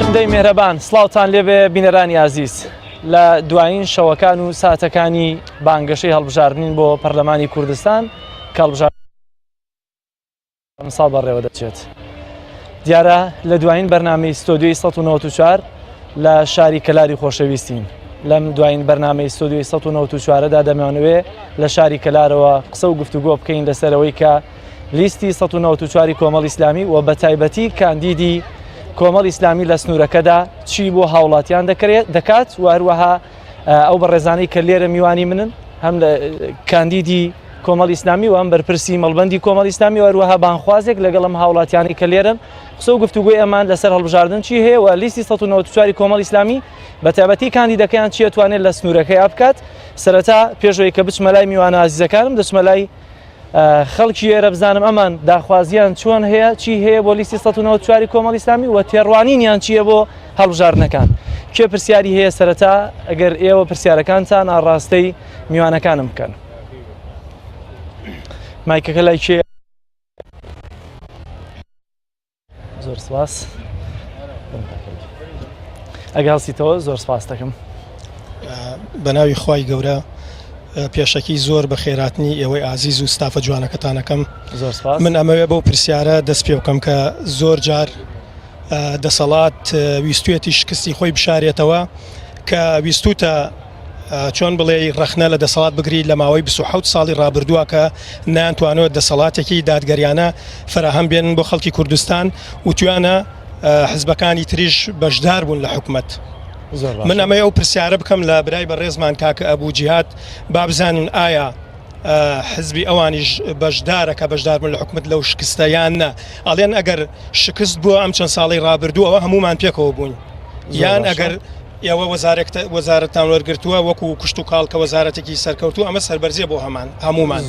بەخشندەی میهرەبان سڵاوتان لێبێ بینەرانی عزیز لە دوایین شەوەکان و ساتەکانی بانگەشەی هەڵبژاردنین بۆ پەرلەمانی کوردستان کە هەڵبژاردن ساڵ بەڕێوە دەچێت. دیارە لە دوایین بەرنامەی ستۆدیۆی 194 لە شاری کەلاری خۆشەویستین. لەم دوایین بەرنامەی ستۆدیۆی 194دا دەمانەوێ لە شاری کەلارەوە قسە و گفتوگۆ بکەین لەسەرەوەی کە لیستی 194 کۆمەڵ ئیسلامی و بە تایبەتی کاندیدی کۆمەڵ ئیسلامی لە سنوورەکەدا چی بۆ هاوڵاتیان دەکات و هەروەها ئەو بەڕێزانەی کە لێرە میوانی منن هەم لە کاندیدی کۆمەڵ ئیسلامی و ئەم بەرپرسی مەڵبەندی کۆمەڵ ئیسلامی و هەروەها بانخوازێک لەگەڵم هاوڵاتیانی کە لێرن قسە و گفتوگۆی ئەمان لەسەر هەڵبژاردن چی هەیە و لیستی 194 کۆمەڵ ئیسلامی بە تایبەتی کاندیدەکەیان چی ئەتوانێت لە سنوورەکەی بکات. سەرەتا پێشەوەی کە بچمە لای میوانە عزیزەکانم دەچمە لای خەڵکی ئێرە بزانم ئەمان داخوازیان چۆن هەیە چی هەیە بۆ لیستی 194 کۆمەڵ ئیسلامی و تێڕوانینیان چییە بۆ هەڵبژاردنەکان. کێ پرسیاری هەیە سەرەتا ئەگەر ئێوە پرسیارەکانتان ئاڕاستەی میوانەکانم بکەن. مایکەکە لای کێ؟ زۆر سپاس. ئەگەڵسیتەوە زۆر سپاس دەکەم. بەناوی خوای گەورە پێشەکی زۆر بە خێراتنی ئێوەی ئازیز و ستافە جوانەکەتانەکەم. زۆر سپاس. من ئەمەوێ بەو پرسیارە دەست پێ بکەم کە زۆر جار دەسەڵات ویستوێتی شکستی خۆی بشارێتەوە کە ویستوتە چۆن بڵێ ڕەخنە لە دەسەڵات بگریت لە ماوەی 27 ساڵی ڕابردووە کە نانتوانێت دەسەڵاتێکی دادگەریانە فراهەم بێنن بۆ خەڵکی کوردستان و توانە حزبەکانی تریش بەشدار بوون لە حکومەت. من ئەمە ئەو پرسیارە بکەم لە برای بەڕێزمان کاکە ئەبوو جیهاد با بزانین ئایا حزبی ئەوانیش بەشدارەکە بەشدار بوون لە حکومت لەو شکستە یان نە. ئەڵێن ئەگەر شکست بووە ئەم چەند ساڵی ڕابردووەوە هەمومان پێکەوە بوون یان ئەگەر ئێوە وەزارەتتان وەرگرتووە وەکو کوشت و کاڵ کە وەزارەتێکی سەرکەوتوو ئەمە سەربەرزیە بۆ هەمومان.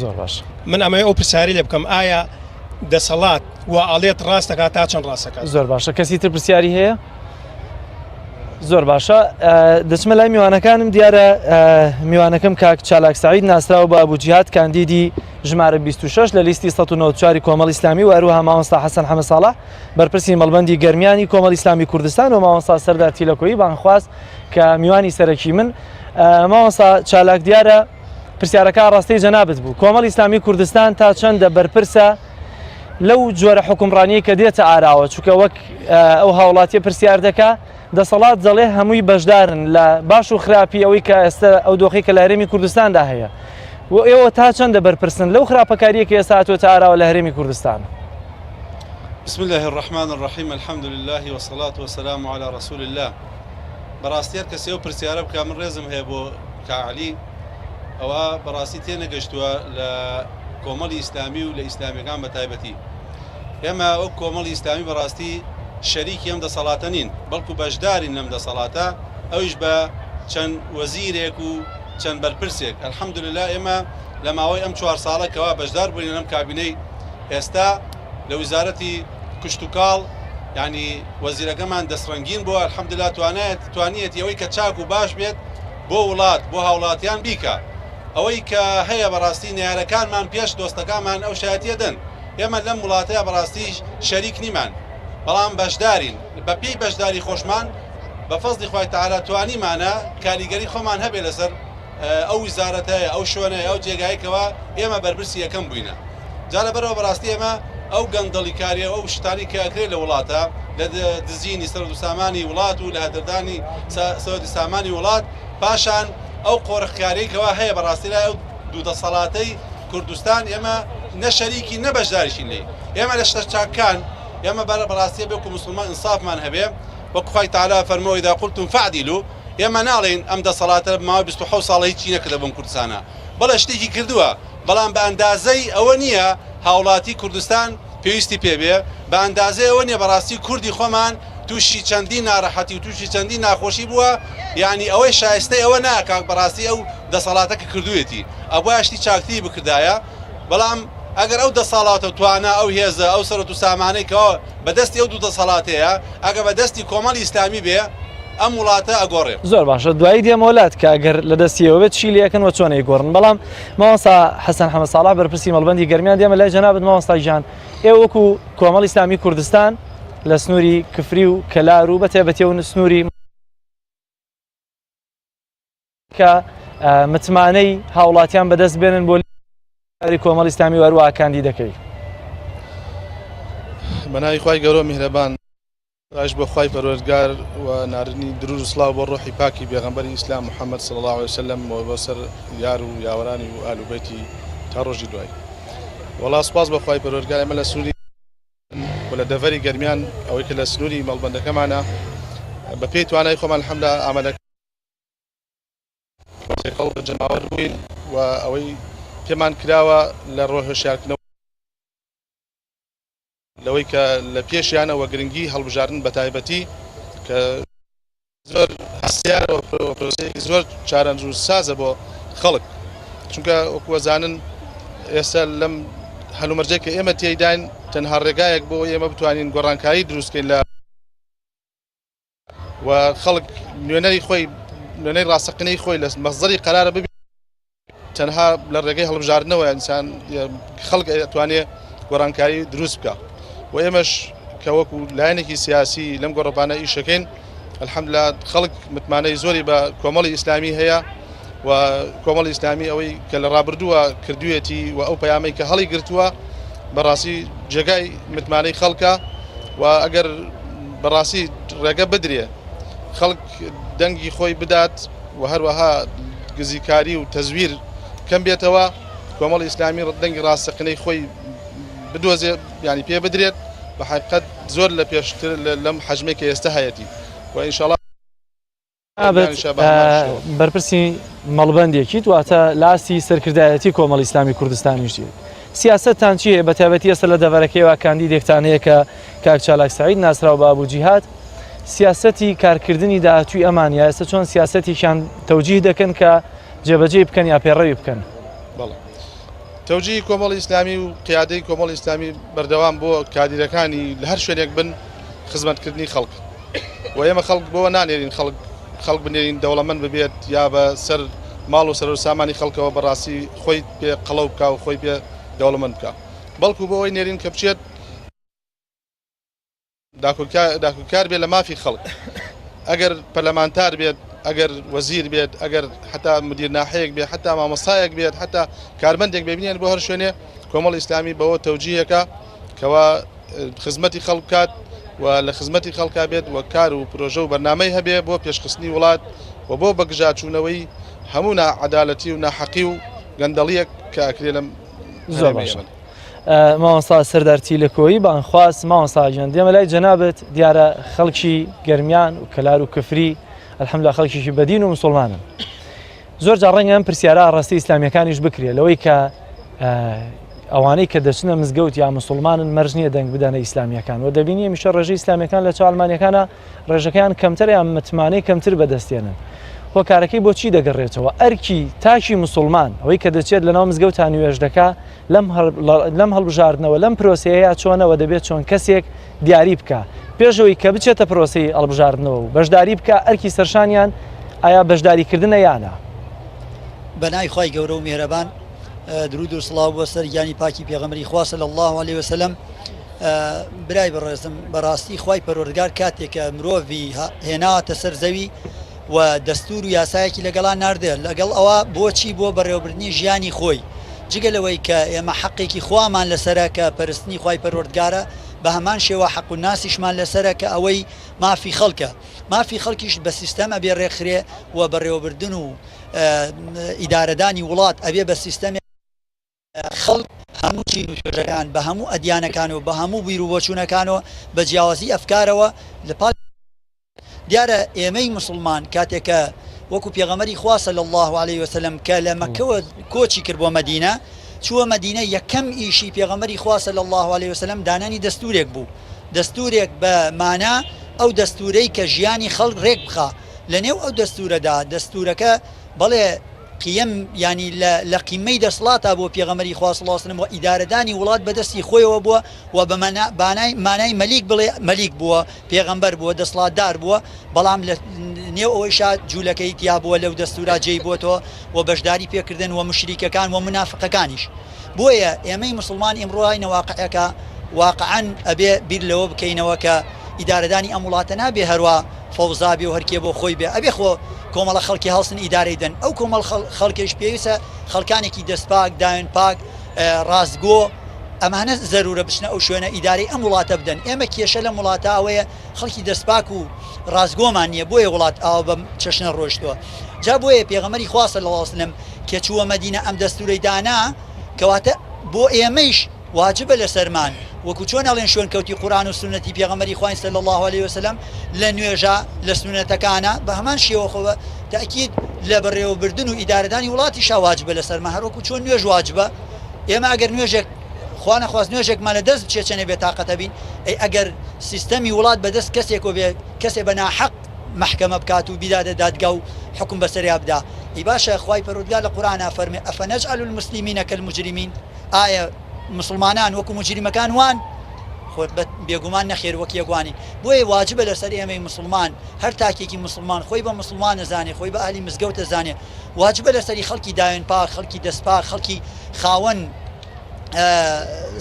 من ئەمە ئەو پرسیاری لێ بکەم ئایا دەسەڵات و ئاڵێت ڕاستەکە تا چەند ڕاستەکە؟ زۆر باشە. کەسی تر پرسیاری هەیە؟ زۆر باشە. دەچمە لای میوانەکانم. دیارە میوانەکەم کاک چالاک سعید ناسراوە بە ئەبوو جیهاد کاندیدی ژمارە 26 لە لیستی 194 کۆمەڵ ئیسلامی و هەروەها مامۆستا حەسەن حەمەد ساڵح بەرپرسی مەڵبەندی گەرمیانی کۆمەڵ ئیسلامی کوردستان و مامۆستا سەردار تیلەکۆیی بانخواست کە میوانی سەرەکی من. مامۆستا چالاک دیارە پرسیارەکە ڕاستی جەنابەت بوو کۆمەڵ ئیسلامی کوردستان تا چەندە بەرپرسە لەو جۆرە حکومڕانیی کە دێتە ئاراوە چونکە وەک ئەو هاوڵاتیە پرسیار دەکا دەسەڵات دەڵێ هەمووی بەشدارن لە باش و خراپی ئەوەی کە ئێستا ئەو دۆخی کە لە هەرێمی کوردستاندا هەیە و ئێوە تا چەندە بەرپرسن لەو خراپەکاریە کە ئێستا هاتووەتە ئاراوە لە هەرێمی کوردستان. بسم الله الرحمن الرحيم الحمد لله والصلاة والسلام على رسول الله. بەڕاستیەت کەسێ و پرسیارە بکە من ڕێزم هەیە بۆ کاعلی ئەوە بەڕاستی تێنەگەشتووە لە کۆمەڵی ئیسلامی و لە ئیسلامیەکان بە تایبەتی. ئێمە ئەو کۆمەڵی ئیسلامی بەڕاستی شەریکی ئەم دەسەڵاتە نین بەڵکو بەشدارین لەم دەسەڵاتە ئەویش بە چەند وەزیرێک و چەند بەرپرسێک. الحەمدولله ئێمە لە ماوەی ئەم 4 ساڵەکەوە بەشدار بووین لەم کابینەی ئێستا لە ویزارەتی کوشت و کاڵ ینی وەزیرەکەمان دەستڕەنگین بووە الحەمدولله توانیەتی ئەوەی کە چاک و باش بێت بۆ وڵات بۆ هاوڵاتیان بیکە. ئەوەی کە هەیە بەڕاستی نێارەکانمان پێش دۆستەکانمان ئەو شایەتیە دەن. ئێمە لەم وڵاتەیە بەڕاستی شەریک نیمان بەڵام بەشدارین بە پێی بەشداری خۆشمان بە فەزلی خوای تەعالا توانیمانە کاریگەری خۆمان هەبێ لەسەر ئەو ویزارەتەیە ئەو شوێنەیە ئەو جێگایەکەوە ئێمە بەرپرسی یەکەم بووینە. جا لەبەرەوە بەڕاستی ئێمە ئەو گەندەڵی کاریە ئەو شتانی کە ئەکرێت لە وڵاتە لە دزینی سەرۆک و سامانی وڵات و لە هەدەردانی سەرۆک سامانی وڵات پاشان ئەو قۆرەخکاریەکەوە هەیە بەڕاستی لای ئەو دوو دەسەڵاتەی کوردستان ئێمە نە شەریکی نە بەشداریشین لێ. ئێمە لە شتە چاکان ئێمە بەڕاستی بێکو مسلمان ئینسافمان هەبێ وەکو خوای تەعالا فەرمووە ئیذا قولتم فەعدیلوا. ئێمە ناڵێن ئەم دەسەڵاتە ماوەی 27 ساڵە هیچی نەکردە بۆم کوردستانە بەڵێ شتێکی کردووە بەڵام بە ئەندازەی ئەوە نییە هاوڵاتی کوردستان پێویستی پێبێ بە ئەندازەی ئەوە نییە بەڕاستی کوردی خۆمان تووشی چەندی ناڕەحەتی و تووشی چەندی ناخۆشی بووە یعنی ئەوەی شایستەی ئەوە ناکات بەڕاستی ئەو دەسەڵاتەکە کردوێتی ئەوە شتی چاکتی بکردایە. بەڵام ئەگەر ئەو دەسەڵاتە توانە ئەو هێزە ئەو سەرۆک و سامانەیەکەوە بەدەستی ئەو دوو دەسەڵاتەیە ئەگە بەدەستی کۆمەڵی ئیسلامی بێ ئەم وڵاتە ئەگۆڕێ. زۆر باشە. دوایی دێمەوەلات کە ئەگەر لە دەستیەوە بێت چی لەکەن وە چۆنەی گۆڕن. بەڵام مامۆستا حەسەن حەمەد ساڵح بەرپرسی مەڵبەندی گەرمیان دێمە لای جەنابەت مامۆستا گیان ئێوە وەکو کۆمەڵ ئیسلامی کوردستان لە سنووری کفری و کەلار و بەتایبەتیەوە سنووری کە متمانەی هاوڵاتیان بەدەست بێنن بۆ کۆمەڵی ئیسلامی وەروەها کاندی دەکەی. بەناوی خوای گەورە میهرەبان ڕایش بۆ خوای پەروەردگار و ناردنی درود و سڵاو بۆ ڕۆحی پاکی پێغەمبەری ئیسلام محەممەد صلی الله عليه وسلم و بەسەر یار و یاوەرانی و ئال و بەیتی تا ڕۆژی دوای. وەڵا سوپاس بە خوای پەروەردگار ئێمە لە سنووری و لە دەڤەری گەرمیان ئەوەی کە لە سنووری مەڵبەندەکەمانە بە پێی توانای خۆمان الحەمدوللا ئامادەکە جەماوەر بووین و ئەوەی پێمان کراوە لە ڕۆژهۆشیارکردنەوە لەوەی کە لە پێشیانەوە گرنگی هەڵبژاردن بە تایبەتی کە زۆر هەستیارەوە پرۆسەیەکی زۆر چارەنج سازە بۆ خەڵک چونکە وەکوەزانن ئێستا لەم هەلومەرجەی کە ئێمە تێیداین تەنها ڕێگایەک بۆ ئێمە بتوانین گۆڕانکاری دروستکەین لە و خەڵک نوێنەی ڕاستەقینەی خۆی لە مەزدەری قەرارە ببێت تەنها لە ڕێگەی هەڵبژاردنەوە ئینسان خەڵک ئەتوانێت گۆڕانکاری دروست بکە و ئێمەش کە وەکو لایەنێکی سیاسی لەم گۆڕەپانە ئیشەکەین الحەمدوللا خەڵک متمانەی زۆری بە کۆمەڵی ئیسلامی هەیە و کۆمەڵی ئیسلامی ئەوەی کە لە ڕابردووە کردوێتی و ئەو پەیامەی کە هەڵی گرتووە بەڕاستی جێگای متمانەی خەڵکە و ئەگەر بەڕاستی ڕێگە بدرێ خەڵک دەنگی خۆی بدات و هەروەها گزیکاری و تەزویر کەم بێتەوە کۆمەڵی ئیسلامی دەنگی ڕاستەقینەی خۆی بدۆزێ ینی پێ بدرێت بە حقیقەت زۆر لە پێشتر لەم حەجمێک کە ئێستا هەیەی و ئینشاءڵڵا بەرپرسی مەڵبەندێکی دواتە لاسی سەرکردایەتی کۆمەڵی ئیسلامی کوردستانیشی سیاستتان چییە بە تایبەتی ئێستا لە دەڤەرەکەیەوە کاندیدێکتان هەیە کە کاک چالاک سەعید ناسراو بە ئابوو جیهاد سیاسەتی کارکردنی داهاتووی ئەمانە ئێستا چۆن سیاسەتیشان تەوجیه دەکەن کە جێبەجێ بکەن یا پێڕەوی بکەن. تەوجیهی کۆمەڵی ئیسلامی و قیادەی کۆمەڵی ئیسلامی بەردەوام بۆ کادیرەکانی لە هەر شوێنێک بن خزمەتکردنی خەڵک و ئێمە خەڵک بۆ نانێرین خەڵک بنێرین دەوڵەمەند ببێت یا بە سەر ماڵ و سەر و سامانی خەڵکەوە بەڕاستی خۆی پێ قەڵەو بکە و خۆی پێ دەوڵەمەند بکە بەڵکو بۆ ئەوەی نێرین کە بچێت داکوکار بێت لە مافی خەڵک ئەگەر پەرلەمانتار بێت ئەگەر وەزیر بێت ئەگەر حتا مدیر ناحەیەک بێت حتا مامۆستایەک بێت حتا کارمەندێک ببینێن بۆ هەر شوێنێ کۆمەڵی ئیسلامی بەوە تەوجیهەکە کەوا خزمەتی خەڵک بکات و لە خزمەتی خەڵکا بێت و کار و پرۆژە و بەرنامەی هەبێ بۆ پێشخستنی وڵات و بۆ بەگژاچوونەوەی هەموو ناعەدالەتی و ناحەقی و گەندەڵیەک کە ئەکرێ لەم زۆر باشە. ماوەستا سەردارتی لە کۆیی بانخواست ماوەساجان دێمە لای جەنابەت دیارە خەڵکی گەرمیان و کەلار و کفری الحەمدوللا خەڵکیشی بەدین و مسلمانن زۆر جار ڕەنگە ئەم پرسیارە ڕاستی ئیسلامیەکانیش بکرێ لەوەی کە ئەوانەی کە دەچنە مزگەوت یا مسلمانن مەرج نییە دەنگ بدەنە ئیسلامیەکان و دەبینی میشە ڕێژەی ئیسلامیەکان لە چاڵمانیەکانە ڕێژەکەیان کەمتر یان متمانەی کەمتر بەدەستێنن هۆکارەکەی بۆچی دەگەڕێتەوە ئەرکی تاکی مسلمان ئەوەی کە دەچێت لەناو مزگەوتان نوێژ دەکا لەم هەڵبژاردنەوە لەم پرۆسەیە چۆنەوە دەبێت چۆن کەسێک دیاری بکە پێشەوەی کە بچێتە پرۆسی هەڵبژاردنەوە و بەشداری بکە ئەرکی سەرشانیان ئایا بەشداریکردنە یانە. بەنای خوای گەورە و میهرەبان درود و سڵاو بۆ سەر گیانی پاکی پێغەمبەری خوا صلی الله علیه وسلم. برای بەڕێزم بەڕاستی خوای پەروەردگار کاتێک کە مرۆڤی هێناوەتە سەر زەوی و دەستور و یاسایەکی لەگەڵان ناردێت لەگەڵ ئەوە بۆچی بۆ بەڕێوەبردنی ژیانی خۆی جگە لەوەی کە ئێمە حەقێکی خوامان لەسەرە کە پەرستنی خوای پەروەردگارە بە هەمان شێوە حەق و ناسیشمان لەسەرە کە ئەوەی مافی خەڵکە مافی خەڵکیش بە سیستەم ئەبێ ڕێکخرێ و بەڕێوەبردن و ئیدارەدانی وڵات ئەبێ بە سیستەمی خەڵک هەموو چین و شوێژەکان بە هەموو ئەدیانەکانەوە بە هەموو بیر و بۆچوونەکانەوە بە جیاوازی ئەفکارەوە لە پاڵ دیارە ئێمەی مسلمان کاتێکە وەکو پێغەمبەری خوا صلی الله علیه وسلم کە لە مەکەوە کۆچی کرد بۆ مەدینە چووە مەدینە یەکەم ئیشی پێغەمبەری خوا صلی الله علیه وسلم دانانی دەستورێک بوو دەستورێک بە مانە ئەو دەستورەی کە ژیانی خەڵک ڕێک بخا لەنێو ئەو دەستورەدا دەستورەکە بەڵێ قیم ینی لە قیمەی دەسڵاتە بۆ پێغەمبەری خوا صلی الله علیه وسلم و ئیدارەدانی وڵات بەدەستی خۆیەوە بووە و بە مانای مەلیک بڵێ مەلیک بووە پێغەمبەر بووە دەسڵاتدار بووە بەڵام لە نێو ئەوەیشا جوولەکەی تیا بووە لەو دەستورا جێی بۆتەوە و بەشداری پێکردن و مشریکەکان و منافقەکانیش بۆیە ئێمەی مسلمان ئێمڕۆ هاینە واقعەکە واقعا ئەبێ بیر لەوە بکەینەوە کە ئیدارەدانی ئەم وڵاتە نابێ هەروە فەوزابێ و هەرکێ بۆ خۆی بێ ئەبێ خۆ کۆمەڵە خەڵکی هەڵسن ئیدارەی دەن ئەو کۆمەڵ خەڵکێش پێویستە خەڵکانێکی دەستپاک داوێن پاک ڕاستگۆ ئەمانە زەرورە بچنە ئەو شوێنە ئیدارەی ئەم وڵاتە بدەن ئێمە کێشە لە وڵاتە ئەوەیە خەڵکی دەستپاک و ڕاستگۆمان نییە بۆیە وڵات ئاوا بەم چەشنە ڕۆشتووە جا بۆیە پێغەمبەری خوا صلی الله علیه و سلم کە چووە مەدینە ئەم دەستوورەی دانا کەواتە بۆ ئێمەیش واجبە لەسەرمان وەکو چۆن ئەڵێن شوێن کەوتی قورآن و سنەتی پێغەمبەری خوای صلی الله علیه و سلم لە نوێژە لە سنەتەکانە بە هەمان شێوەخەوە تاکید لە بەڕێوەبردن و ئیدارەدانی وڵاتیشا واجبە لەسەرمە هەروەکو چۆن نوێژ واجبە ئێمە ئەگەر نوێژێک خوا نەخواست نوێژێکمان لە دەست بچێت چەنێ بێتاقەتە بین ئەی ئەگەر سیستەمی وڵات بەدەست کەسێک بێ کەسێ بە ناحەق محکەمە بکات و بیدادە دادگا و حکم بەسەریا بدا ئەی باشە خوای پەروەردگار لە قورئانە فەرمێ ئەفەنەجعل المسلمین کالمجرمین ئایا مسلمانان وەکو مجریمەکان وان خۆت بێگومان نەخێر وەک یەکوانی بۆیە واجبە لەسەر ئێمەی مسلمان هەر تاکێکی مسلمان خۆی بە مسلمان نەزانێ خۆی بە ئاهلی مزگەوت دەزانێ واجبە لەسەری خەڵکی داوێن پاک خەڵکی دەستپاک خەڵکی خاوەن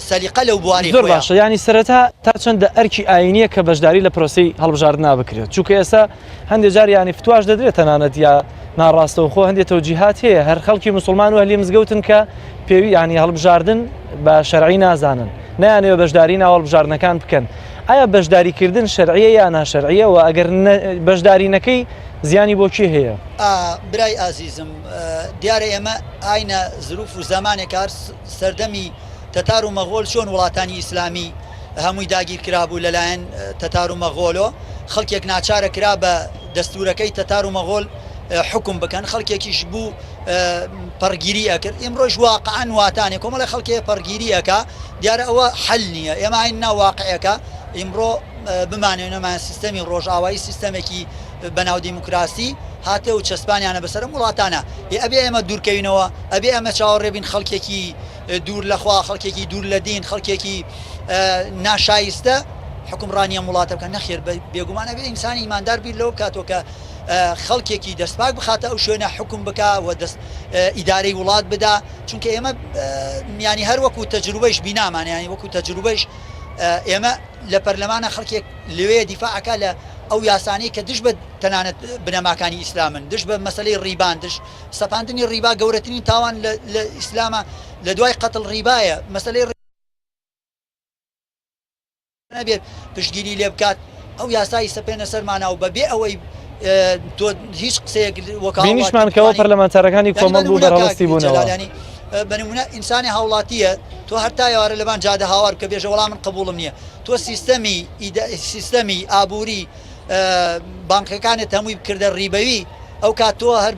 سەلیقە لەو بواری زۆر باشە ینی سەرەتا تا چەندە ئەرکی ئاینیە کە بەشداری لە پرۆسی هەڵبژاردنا بکرێت چونکە ئێستا هەندێک جار ینی فتواش دەدرێت تەنانەت یا ناڕاستەوە خۆ هەندێک تەوجیهات هەیە هەر خەڵکی مسلمان و ئەهلی مزگەوتن کە پێوی ینی هەڵبژاردن بە شەرعی نازانن نەیانەوە بەشداری ناو هەڵبژاردنەکان بکەن ئایا بەشداریکردن شەرعیە یا ناشەرعیە و ئەگەر بەشدارینەکەی زیانی بۆ چی هەیە؟ برای ئازیزم دیارە ئێمە ئاینە زروف و زمانێک هەر سەردەمی تەتار و مەغۆل چۆن وڵاتانی ئیسلامی هەمووی داگیر کرابوو لەلایەن تەتار و مەغۆلۆ خەڵکێک ناچارە کرا بە دەستورەکەی تەتار و مەغۆل حکم بکەن خەڵکێکیش بوو پەرگیری ئەکرد ئێمڕۆژ واقعان واتانێ کۆمەڵە خەڵکێ پەرگیری ئەکا دیارە ئەوە حەل نییە ئێمە ئاین ناواقعەکە ئیمڕۆ بمانێنەمان سیستەمی ڕۆژئاوایی سیستەمێکی بەناو دیموکراسی هاتە و چەسپانیانە بەسەر وڵاتانە ئەبێ ئێمە دوورکەوینەوە ئەبێ ئەمە چاوەڕێبین خەڵکێکی دوور لەخوا خەڵکێکی دوور لە دین خەڵکێکی ناشایستە حکومڕانی ئەم وڵاتە بکەن نەخێر بێگومان ئەبێ ئینسانی ئیماندار بیر لەوە بکاتەوە کە خەڵکێکی دەستپاک بخاتە ئەو شوێنە حکم بکە و ئیدارەی وڵات بدا چونکە ئێمە ینی هەر وەکو تەجروبەیش بینامان ینی وەکو تەجروبەیش ئێمە لە پەرلەمانە خەڵکێک لەوێ دیفاعەکە لە ئەو یاسانەی کە دش بە تەنانەت بنەماکانی ئیسلامن دش بە مەسەلەی ڕیبان دش سەپاندنی ڕیبا گەورەترین تاوان لە ئیسلامە لە دوای قەتڵ ڕیبایە مەسەلەی نەبێت پشتگیری لێ بکات ئەو یاسایی سەپێنە سەرمانە و بەبێ ئەوەی تۆ هیچ قسەیەک بینیشمان کەەوە پەرلەمانتەرەکانی کۆمەڵ بوو بەڕەوەستی بوونەوە بەنمونە ئینسانی هاوڵاتیە تۆ هەر تایوارە لەبان جادە هاوار کە بێژە وەڵام من قبوڵم نییە تۆ سیستەمی ئابووری بانکەکانت هەمووی بکردە ڕیبەوی ئەو کات تۆ هەر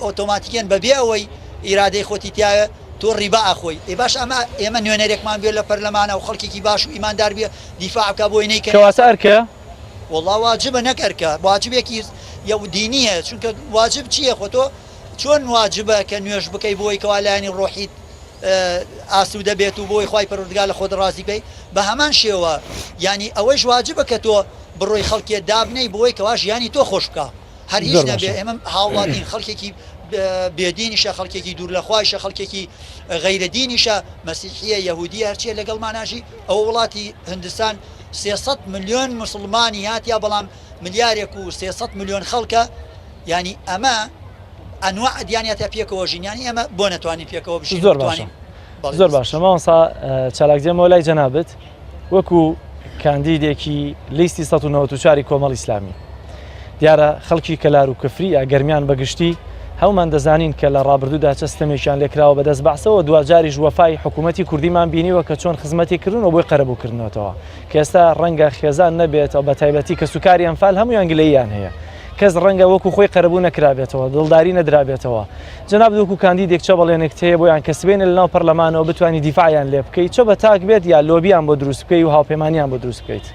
ئۆتۆماتیکێن بەبێ ئەوەی ئیرادەی خۆتی تایە تۆ ڕیبا ئەخۆی ئێ باش ئێمە نوێنەرێکمان بێت لە پەرلەمانە و خەڵکێکی باش و ئیماندار بێ دیفاع بکە بۆی نەیکە کەواتە ئەرکە والله واجبە نەکەرکە واجبێکی یە دینیە چونکە واجب چییە خۆ تۆ چۆن واجبە کە نوێژ بکەی بۆی کەوا لایەنی ڕۆحیت ئاسوودە بێت و بۆی خوای پەروەردگار لە خۆت ڕازی بکەی بە هەمان شێوە ینی ئەوەش واجبە کە تۆ بڕۆی خەڵکێ دابنەی بۆی کەوا ژیانی تۆ خۆش بکە هەر هیچ نەبێ ئێمە هاوڵاتین خەڵکێکی بێدینیشە خەڵکێکی دوور لە خوایشە خەڵکێکی غەیرەدینیشە مەسیحیە یەهودی هەرچیە لەگەڵماناژی ئەو وڵاتی هندستان 300 ملیۆن مسلمانی هاتیا بەڵام ملیارێک و 300 ملیۆن خەڵکە ینی ئەمە ئەنواع دیانەتە پێکەوە ژینیانی ئەمە بۆ نەتوانین پێکەوە بشین زۆر باشە ماوەسا چالاکجێمەوە لای جەنابەت وەکو کاندیدێکی لیستی 1994 کۆمەڵ ئیسلامی دیارە خەڵکی کەلار و کفری ئەگەرمیان بەگشتی هەومان دەزانین کە لە ڕابردوودا چەستەمێکیان لێکراوە بەدەست بەحسەوە دوجاریش وەفای حکوومەتی کوردیمان بینیوە کە چۆن خزمەتی کردنەوە بۆی قەرەبووکردنەوەتەوە کە ئێستا ڕەنگە خێزان نەبێتەوە بە تایبەتی کە سوکاری ئەمفال هەمویان گلەییان هەیە کەس ڕەنگە وەکو خۆی قەرەبوو نەکرابێتەوە دڵداری نەدرابێتەوە جەناب وەکو کاندیدێک چ بەڵێنێک هەیە بۆیان کە سبێنە لەناو پەرلەمانەوە بتوانانی دیفاعیان لێ بکەیت چۆ بە تاک بێت یا لۆبیان بۆ دروست بکەی و هاوپەیمانیان بۆ دروست بکەیت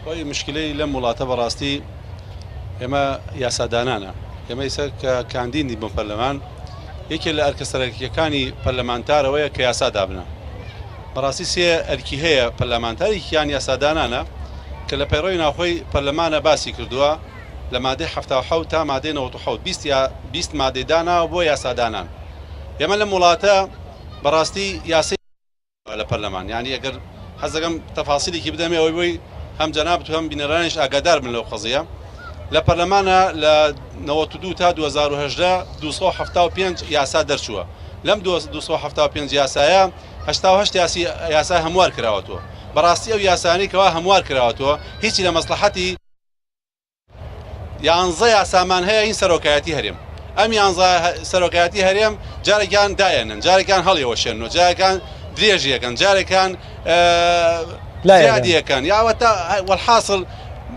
خۆی مشکلەی لەم وڵاتە بەڕاستی ئێمە یاسادانانە ئێمە ئیسا کە کاندیدی بۆ پەرلەمان یەکێک لە ئەرکەسەرەکیەکانی پەرلەمانتارەوەیە کە یاسا دابنە بەڕاستی سێ ئەرکی هەیە پەرلەمانتاریان یاسادانانە کە لە پەیڕۆی ناوخۆی پەرلەمانە باسی کردووە لە مادەی 77 تا مادەی 97 20 مادەی داناوە بۆ یاسادانان ئێمە لەم وڵاتە بەڕاستی یاسی لە پەرلەمان یعنی ئەگەر حەزەکەم تەفاسیلێکی بدەمێ ئەوەی بۆی هەم جەنابەت و هەم بینەرانیش ئاگادار بن لەو قەزیە. لە پەرلەمانە لە 92 تا 2010 275 یاسا دەرچووە. لەم 275 یاسایە 88 یاسای هەموار کراوەتەوە. بەڕاستی ئەو یاسانی کەوا هەموار کراوەتەوە هیچی لە مەسلحەتی 11 یاسامان هەیە این سەرۆکایەتی هەرێم. ئەم 11 سەرۆکایەتی هەرێم جارێکیان دایەنن، جارێکیان هەڵیەوەشێنەوە، جارێکان درێژیەکەن، جارێکان زیادیەکەن، یاوەتە وەڵحاصل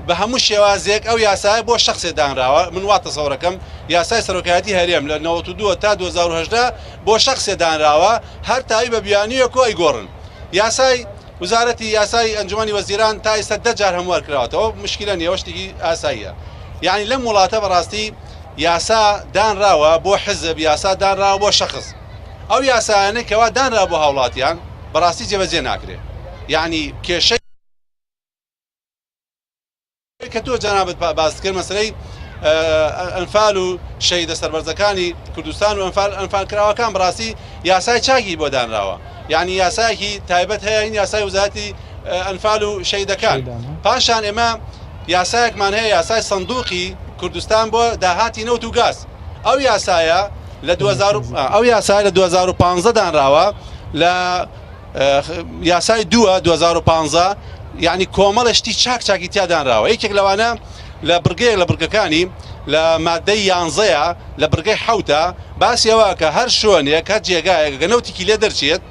بە هەموو شێوازێک ئەو یاسایە بۆ شخصێ دانراوە. من وا تەسەوڕەکەم یاسای سەرۆکایەتی هەرێم لە 92 تا 2010 بۆ شخصێ دانراوە، هەر تاوی بە بیانیەکۆ ئەیگۆڕن. یاسای وزارەتی یاسای ئەنجومەنی وەزیران تا ئێستا 10 جار هەموار کراوەتەوە، مشکلە نیە، شتێکی ئاساییە. یعنی لەم وڵاتە بەڕاستی یاسا دانراوە بۆ حزب، یاسا دانراوە بۆ شخص. ئەو یاسایانە کەوا دانرا بۆ هاوڵاتیان بەڕاستی جێبەجێ ناکرێت. یعنی کێشەی کە تۆ جەنابەت باس کرد مەسەلەی ئەنفال و شەیدە سەربەرزەکانی کوردستان و ئەنفالکراوەکان بەڕاستی یاسای چاکی بۆ دانراوە. یعنی یاسایەکی تایبەت هەیە، این یاسای وزارەتی ئەنفال و شەیدەکان. پاشان ئێمە یاسایەکمان هەیە، یاسای سندوقی کوردستان بۆ داهاتی نەوت و گاز. ئەو یاسایە لە 2015 دانراوە، لە یاسای 2015 یعنی کۆمەڵشتی چاکی تیادانراوە. یەکێک لەوانە لە بڕگەیەک لە بڕگەکانی لە مادەی 11 لە بڕگەی 7 باسیەوە کە هەر شوێنێک هەر جێگایەک گەنەوتێکی لێ دەرچێت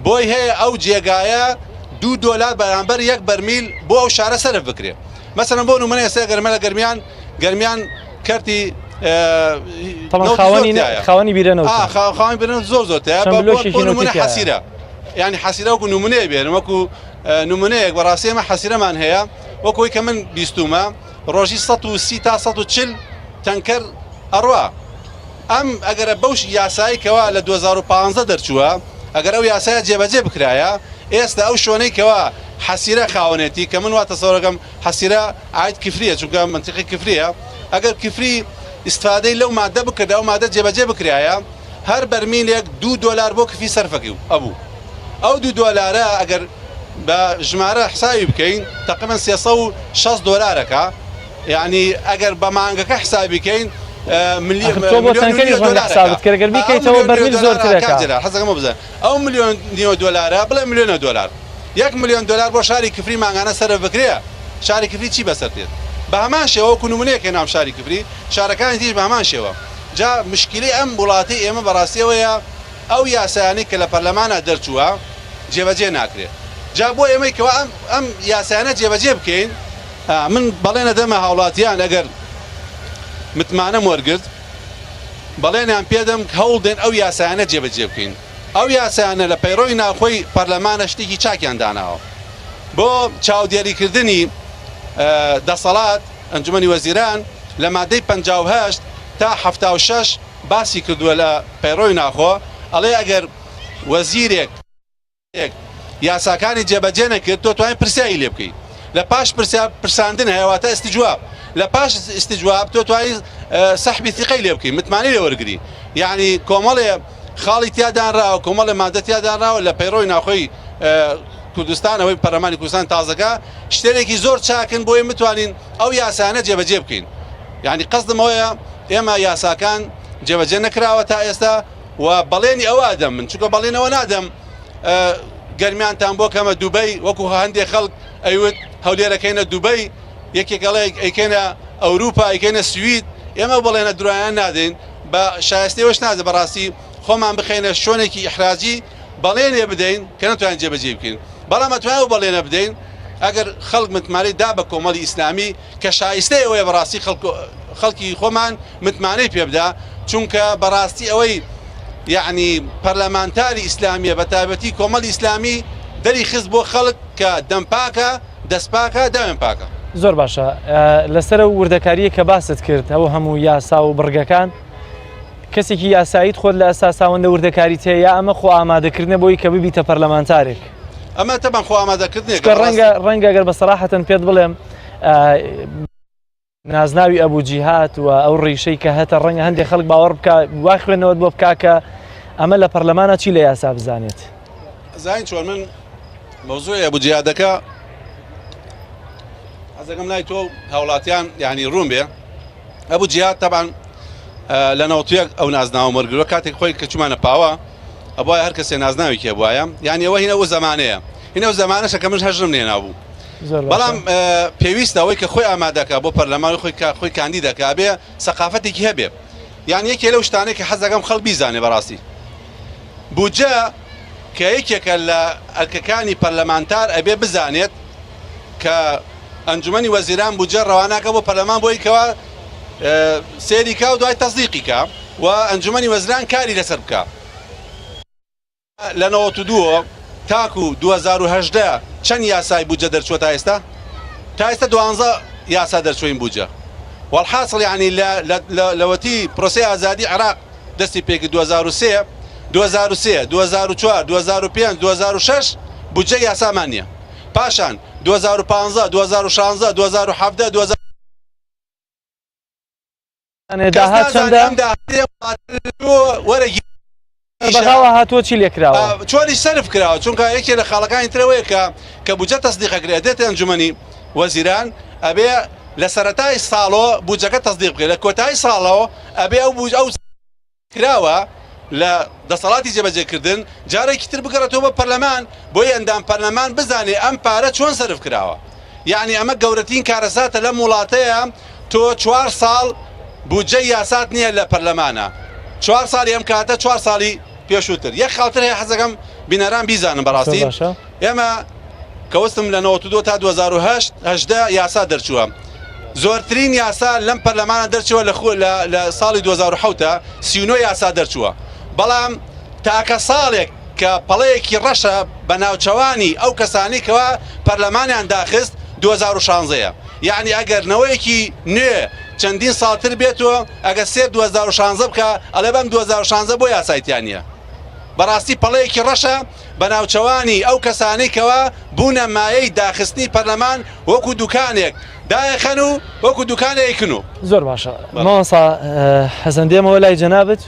بۆی هەیە ئەو جێگایە $2 بەرامبەر 1 بەرمیل بۆ ئەو شارە سەرف بکرێت. مەسەڵەن بۆ نمونە ئێستا گەرمە لە گەرمیان کەرتی خاوەنی بیرەنەوە خاوەنی بیرەنەوە زۆر زۆرتەیە بۆ نمونە حەسیرە. یعنی حەسیرە وەکو نمونەیە بێنن، وەکو نمونەیەک بەڕاستی ئێمە حەسیرەمان هەیە، وەکوی کە من بیستومە ڕۆژی 130 تا 140 تەنکەر ئەڕوا. ئەم ئەگەرە بەوش یاساییکەوە لە 2015 دەرچووە، ئەگەر ئەو یاسایە جێبەجێ بکرایە، ئێستا ئەو شوێنەی کەوا حەسیرە خاوەنێتی کە من وا تەسەوڕەکەم حەسیرە عاید کفریە، چونکە منتیقی کفریە، ئەگەر کفری ئیسفادەی لەو مادە بکرد، ئەو مادە جێبەجێ بکرایە، هەر بەرمیلێک $2 بۆ کفی سەرفەکەی ئەبوو. ئەو $2 ئەگەر بە ژمارە حسابی بکەین تقریبا $360 یعنی ئەگەر بە مانگەکە حسابی بکەین حەزەکەمە بزە ئەو $1,000,000 بڵێ $1,000,000 $1,000,000 بۆ شاری کفری ماگانە سەرف بکرێ، شاری کفری چی بەسەرێت؟ بە هەمان شێوە کوونمونەیەکە نام شاری کفری، شارەکانی دیش بە هەمان شێوە. جا مشکلی ئەم وڵاتی ئێمە بەڕاستیەوەیە ئەو یاسایانی کە لە پەرلەمانە دەرچووە جێبەجێ ناکرێت. جا بۆ ئێمەی کەوا ئەم یاسایانە جێبەجێ بکەین، من بەڵێنە دەمە هاوڵاتیان ئەگەر متمانەم وەرگرت بەڵێنیان پێدەم هەوڵدێن ئەو یاسایانە جێبەجێ بکەین. ئەو یاسایانە لە پەیڕۆی ناخۆی پەرلەمانە شتێکی چاکیان داناوە. بۆ چاودێریکردنی دەسەڵات ئەنجومەنی وەزیران لە مادەی 58 تا 76 باسی کردووە لە پەیڕۆی ناخۆ، ئەڵێ ئەگەر وەزیرێک یاساکانی جێبەجێ نەکرد تۆ توانین پرسیایی لێ بکەیت. لە پاش پرساندن هەیەواتە ئستیجواب، لە پاش ئستیجواب تۆ توانین سەحبی ثقەی لێ بکەیت، متمانەی لێ وەرگری. یعنی کۆمەڵێ خاڵی تیادانراوە، کۆمەڵێ مادە تیادانراوە لە پەیڕۆی ناخۆی کوردستانەوەی پەرلەمانی کوردستان تازەکە شتێکی زۆر چاکن بۆی بتوانین ئەو یاسانە جێبەجێ بکەین. یعنی قەزدمەوەیە ئێمە یاساکان جێبەجێ نەکراوە تا ئێستا و بەڵێنی ئەوە ئەدەم من، چونکە بەڵێنەوە نادەم گەرمیانتان بۆ کەمە دووبەی وەکو هەندێک خەڵک ئەیوت هەولێرەکەینە دووبەی، یەکێکەڵێ ئەیکەینە ئەوروپا، ئەیکەینە سوید. ئێمە بەڵێنە درایان نادەین، بە شایستەوەش نادە بەڕاستی خۆمان بخەینە شوێنێکی ئیحراجی بەڵێنێ بدەین کە نەتوانین جێبەجێ بکەین. بەڵام ئەتوانین بەڵێنە بدەین ئەگەر خەڵک متمانەی دا بە کۆمەڵی ئیسلامی کە شایستەی ئەوەیە بەڕاستی خەڵکی خۆمان متمانەی پێ بدا، چونکە بەڕاستی ئەوەی یعنی پەرلەمانتاری ئیسلامیە بە تایبەتی کۆمەڵی ئیسلامی دەری خست بۆ خەڵک کە دەم پاکە، دەست پاکە، داوێن پاکە. زۆر باشە. لەسەر وردەکاریە کە باست کرد ئەوە هەموو یاسا و بڕگەکان، کەسێکی یاساییت خۆت لە ئەساساوەندە وردەکاریت هەیە، ئەمە خۆ ئامادەکردنە بۆی کە ببیتە پەرلەمانتارێک؟ ئەمە تەبەن خۆ ئامادەکردنێک ڕەنگە ئەگەر بە سەراحەتەن پێت بڵێم نازناوی ئەبوو جیهات و ئەو ڕیشەی کە هەتە ڕەنگە هەندێک خەڵک باوەڕ بکە وای خوێنەوەت بۆ بکا کە ئەمە لە پەرلەمانە چی لە یاسا بزانێت؟ زاین چۆن من مەوزوعی ئەبوو جیادەکە حەزەکەم لای تۆ هاوڵاتیان یعنی ڕوون بێ ئەبوو جیاد تەبعاً لە نەوەتویەک ئەو نازناوە وەرگرۆ کاتێک خۆی کە چوومانە پاوە ئەبوایە هەر کەسێ نازناوێکی بواە یعنی ئەوە هینە ئەو زمانەیە هینە ئەو زمانەشە کە منش هەژرم لێ نابوو بەڵام پێویستە ئەوەی کە خۆی ئامادەکە بۆ پەرلەمانی خۆی کاندی دەکا بێ سەقافەتێکی هەبێ یان یەکێ لەو شتانەی کە حەزەکەم خەڵک بیزانێ بەڕاستی بودجە کە یەکێکە لە ئەرکەکانی پەرلەمانتار ئەبێ بزانێت کە ئەنجومەنی وەزیران بودجە ڕەواناکە بۆ پەرلەمان بۆی کەوا سێری کا و دوای تەصدیقی کە و ئەنجومەنی وەزیران کاری لەسەر بکە لە 92 تاکو 2010 چەند یاسای بودجە دەرچووە تا ئێستا 12 یاسا دەرچوین بودجە والحاصل يعني لەوەتی پرۆسەی ئازادی عێراق دەستی پێکی 2003 2004 2005 2006 بودجە یاسامان نییە پاشان 2015 2016 2017 2000 وەرەگی بەغاوە هاتووە چی لێکراوە چۆنی سەرف کراوە چونکە یەکێ لە خاڵەکانی ترەوەیە کە بودجە تەصدیقەکرێت دێتە ئەنجومەنی وەزیران ئەبێ لە سەرەتای ساڵەوە بودجەکە تەصدیق بکرێت لە کۆتایی ساڵەوە ئەبێ ئەو کراوە لە دەسەڵاتی جێبەجێکردن جارێکی تر بگەڕێتەوە بە پەرلەمان بۆی ئەندام پەرلەمان بزانێ ئەم پارە چۆن سەرف کراوە یعنی ئەمە گەورەترین کارەساتە لە وڵاتەیە تۆ 4 ساڵ بودجە یاسات نییە لە پەرلەمانە 4 ساڵی ئەم کاتە 4 ساڵی پێشووتر یەک خاڵتر هەیە حەزەکەم بینەران بیزانم بەڕاستی ئێمە کەوەستم لە 92 تا 2010 یاسا دەرچووە زۆرترین یاسا لەم پەرلەمانە دەرچووە لە ساڵی 2007 39 یاسا دەرچووە بەڵام تاکە ساڵێک کە پەڵەیەکی ڕەشە بە ناوچەوانی ئەو کەسانی کەوا پەرلەمانیان داخست 2016 یعنی ئەگەرنەوەیەکی نوێ چەندین ساڵتر بێتەوە ئەگە سێر 2016 بکە ئەڵێ بەم 2016 بۆ یاسایتیان نییە بەڕاستی پەڵەیەکی ڕەشە بە ناوچەوانی ئەو کەسانی کەوا بوونە مایەی داخستنی پەرلەمان وەکو دوکانێک دایەخەن و وەکو دوکانێکن و زۆر باشە ماوەسا حەزەن دێمەوە لای جەنابەت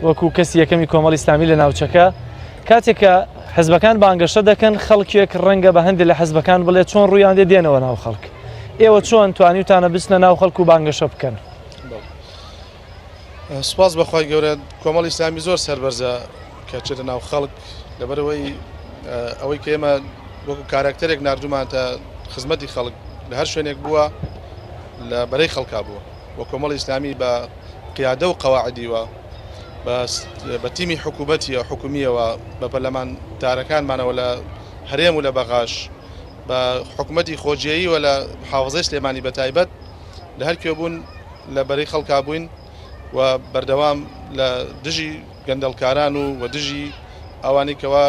وەکو کەسی یەکەمی کۆمەڵی ئیسلامی لە ناوچەکە کاتێککە حەزبەکان بانگەشە دەکەن خەڵکیێک ڕەنگە بە هەندێک لە حەزبەکان بڵێ چۆن ڕوویان دێ دێنەوە ناو خەڵک ئێوە چۆن توانیتانە بچنە ناو خەڵک و بانگەشە بکەن سوپاس بەخوای گەورە کۆمەڵی ئیسلامی زۆر سەربەرزە کە چێتە ناو خەڵک لەبەرەوەی ئەوەی کە ئێمە وەکو کاراکتەرێک نردومانتە خزمەتی خەڵک لە هەر شوێنێک بووە لە بەرەی خەڵکا بووە وە کۆمەڵی ئیسلامی بە قیادە و قەواعدیوە بە تیمی حکوومەتیە حکومیەوە بە پەرلەمان دارەکانمانەوە لە هەرێم و لە بەغاش بە حکوومەتی خۆجیایی و لە حافزەی سلێمانی بە تایبەت لە هەر کوێ بوون لە بەرەی خەڵکا بووین و بەردەوام لە دژی گەندەڵکاران و دژی ئەوانی کەوا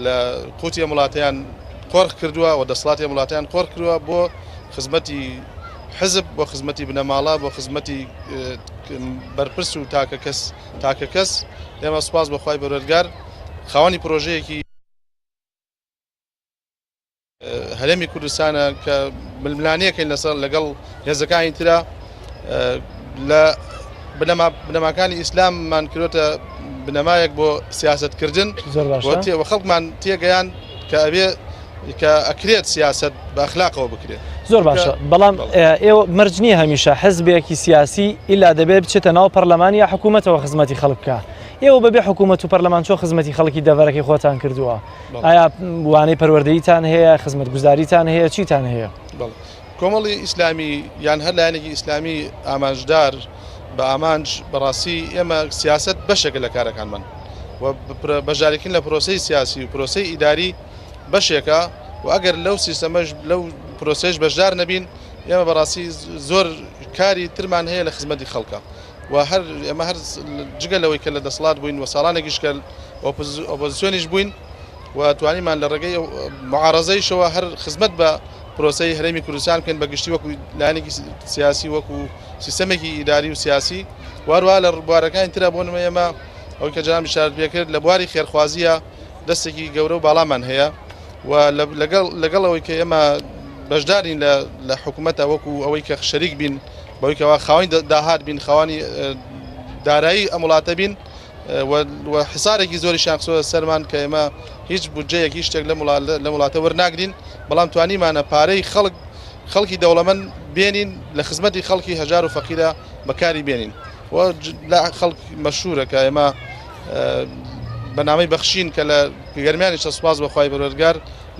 لە قوتی وڵاتیان قۆرخ کردووە و دەسەڵاتی وڵاتیان قۆڕ کردووە بۆ خزمەتی حزب بۆ خزمەتی بنەماڵە بۆ خزمەتی بەرپرس و تاکە کەس ئێمە سوپاس بەخوای بەروەردگار خاوەنی پرۆژەیەکی هەرێمی کوردستانە کە ململانیەکەین لەسەر لەگەڵ هێزەکانی ترە لە بنەماکانی ئیسلاممان کردوتە بنەمایەک بۆ سیاسەتکردن و خەڵکمان تێگەیان کە ئەبێ کە ئەکرێت سیاست بە ئەخلاقەوە بکرێت زۆر باشە بەڵام ئێوە مەرجنی هەمیشە حزبێکی سیاسی ئیلا دەبێت بچێتە ناو پەرلەمانی یا حکوومەتەوە خزمەتی خەڵک بکە ئێوە بەبێ حکوومەت و پەرلەمان چۆن خزمەتی خەڵکی دەڤەرەکەی خۆتان کردووە ئایا وانەی پەروەردەییتان هەیە خزمەت گوزاریتان هەیە چیتان هەیە کۆمەڵی ئیسلامی یان هەر لایەنێکی ئیسلامی ئامانجدار بە ئامانج بەڕاستی ئێمە سیاست بەشێکە لە کارەکانمان و بەژارێکین لە پرۆسەی سیاسی و پرۆسەی ئیداری بەشێکە و ئەگەر لەو سیستەمەش لەو پرۆسەش بەشدار نەبین ئێمە بەڕاستی زۆر کاری ترمان هەیە لە خزمەتی خەڵکە و هەر ئێمە هەر جگە لەوەی کە لە دەسەڵات بووین و ساڵانێکیشکە ئۆپۆزیسیۆنیش بووین و توانیمان لە ڕێگەی معارەزەیشەوە هەر خزمەت بە پرۆسەی هەرێمی کوردستان بکەین بەگشتی وەکو لایەنێکی سیاسی وەکو سیستەمێکی ئیداری و سیاسی واروها لە ڕبوارەکانی ترە بۆ نمە ئێمە ئەوەی کە جانم ئیشارەت پێ کرد لە بواری خێرخوازیە دەستێکی گەورە و باڵامان هەیە و لەگەڵ ئەوەی کە ئێمە بەشدارین لە حکوومەتە وەکو ئەوەی کە شەریک بین بەوەی کەوا خاوەنی داهات بین خاوەنی دارایی ئەم وڵاتە بین حسارێکی زۆری شانسۆ سەرمان کە ئێمە هیچ بودجەیەکی شتێک لە وڵاتە وەرناگرین بەڵام توانیمانە پارەی خەڵکی دەوڵەمەند بێنین لە خزمەتی خەڵکی هەژار و فەقیرە بەکاری بێنین لە خەڵک مەشهورە کە ئێمە بەنامەی بەخشین کە لە گەرمیانیش سوپاس بەخوای پەروەردگار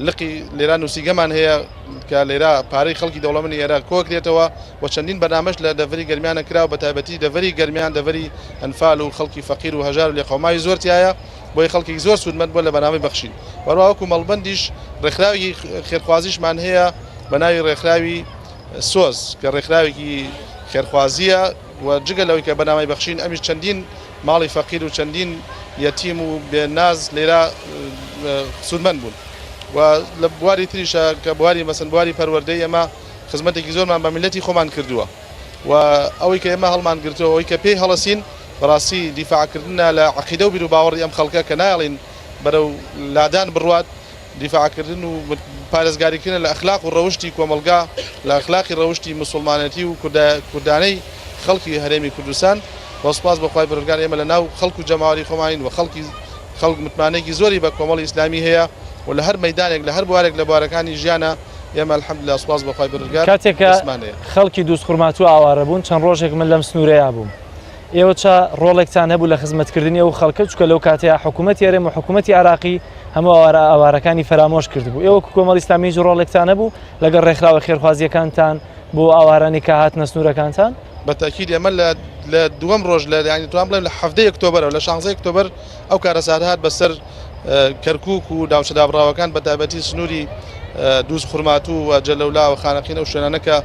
لقی لێرە نووسیگەمان هەیە کە لێرە پارەی خەڵکی دەوڵەمەندی ئێرە کۆکرێتەوە و چەندین بەنامەش لە دەڤری گەرمیانە کرا و بە تایبەتی دەڤری گەرمیان دەڤری ئەنفال و خەڵکی فەقیر و هەژار و لێ قەوماوی زۆرتیایە بۆی خەڵکی زۆر سوودمەند بۆ لە بەنامەی بەخشین وەروەکو مەڵبەندیش ڕێکخراوی خێرخوازیشمان هەیە بە ناوی ڕێکخراوی سۆز کە ڕێکخراوێکی خێرخوازیە و جگە لەوەی کە بەنامەی بەخشین ئەمیش چەندین ماڵی فەقیر و چەندین یەتیم و بێناز لێرە سوودمەند بوون و لە بواری تریشە کە بواری مەسن بواری پەروەردەی ئێمە خزمەتێکی زۆرمان بە میلەتی خۆمان کردووە و ئەوەی کە ئێمە هەڵمان گرتەوە ئەوەی کە پێی هەڵەسین بەڕاستی دیفاعکردنە لە عەقیدە و بیر و باوەڕی ئەم خەڵکە کە نایڵین بەرەو لادان بڕوات دیفاعکردن و پارێزگاریکردن لە ئەخلاق و ڕەوشتی کۆمەلگا لە ئەخلاقی ڕەوشتی موسڵمانەتی و کوردانەی خەڵکی هەرێمی کوردستان بە سوپاس بەخوای پەروەردگار ئێمە لە ناو خەڵک و جەماوەری خۆمانین و خەڵک متمانەیەکی زۆری بە کۆمەڵی ئیسلامی هەیە و لە هەر مەیدانێک لە هەر بوارێک لە بوارەکانی ژیانە ئێمە الحەمدولله سوپاس بەخوای پەروەردگار کاتێکە خەڵکی دووس خوڕمات و ئاوارە بوون چەند ڕۆژێک من لەم سنوورەیە بووم ئێوە چا ڕۆڵێکتان هەبوو لە خزمەتکردنی ئەو خەڵکە چکە لەو کاتەیە حکوومەتی هەرێم و حکوومەتی عراقی هەموو ئاوارەکانی فەرامۆش کردبوو ئێوە کۆمەڵی ئیسلامیش ڕۆڵێکتان هەبوو لەگەڵ ڕێکخراوە خێرخوازیەکانتان بۆ ئاوارانی کە هاتنە سنوورەکانتان بەتاکید ئێمە لە دووەم ڕۆژ لە ینی توان بڵێم لە 7 ئۆکتۆبەر و لە 16 ئۆکتۆبەر ئەو کارەسار هات بەسەر کەرکووک و داوچەدابڕاوەکان بە تایبەتی سنووری دووس خوڕماتوو و جەلەولا و خانەقینە و شوێنانەکە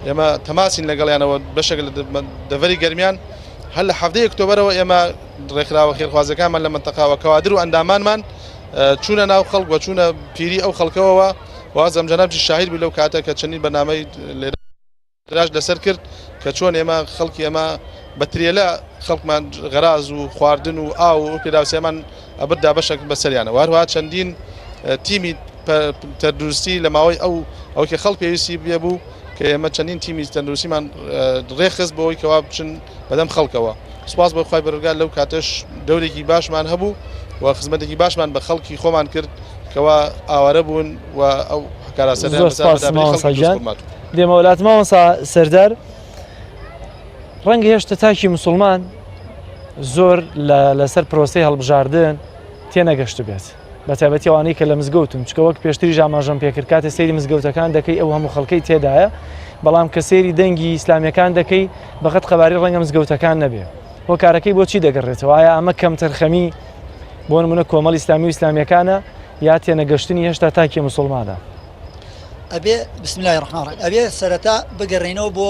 ئێمە تەماسین لەگەڵیانەوە بەشێک لە دەڤەری گەرمیان هەر لە 7 ئۆکتۆبەرەوە ئێمە ڕێکخراوە خێرخوازەکانمان لە منتەقاوە کەوادر و ئەندامانمان چوونە ناو خەڵک و چوونە پیری ئەو خەڵکەوەوە وازەم جەنابجی شاهید بوو لەو کاتە کە چەندین بەنامەی لێراش لەسەر کرد کە چۆن ئێمە خەڵکی ئێمە بە ترێلە خەڵکمان غەراز و خواردن و ئاو و پێداوسێمان ئەبردا بەشێک بەسەریانە وهروها چەندین تیمی تەندروستی لە ماوەی ئەو کە خەڵک پێویستی بێ بوو کە ئێمە چەندین تیمی تەندروستیمان ڕێخست بۆەوەی کەوا بچن بەدەم خەڵکەوە سوپاس بەخوای پەروەردگار لەو کاتەش دەورێکی باشمان هەبوو و خزمەتێکی باشمان بە خەڵکی خۆمان کرد کەوا ئاوارە بوون و ئەو دێمە وڵاتماوەسا سەردار ڕەنگە هێشتا تاکی موسڵمان زۆر لەسەر پرۆسەی هەڵبژاردن تێنەگەشت بێت بە تایبەتی ئەوانەی کە لە مزگەوتن چکە وەک پێشتری ئاماژەم پێکرد کاتە سەیری مزگەوتەکان دەکەی ئەو هەموو خەڵکەی تێدایە بەڵام کە سەیری دەنگی ئیسلامیەکان دەکەی بەقەت قەباری ڕەنگە مزگەوتەکان نەبێ بۆ کارەکەی بۆچی دەگەڕێتەوە ئایا ئەمە کەم تەرخەمی بۆ نمونە کۆمەڵ ئیسلامی و ئیسلامیەکانە یا تێنەگەشتنی هێشتا تاکی موسڵمانە ئەبێ بسم الله الرحمن الرحیم ئەبێ سەرەتا بگەڕێنەوە بۆ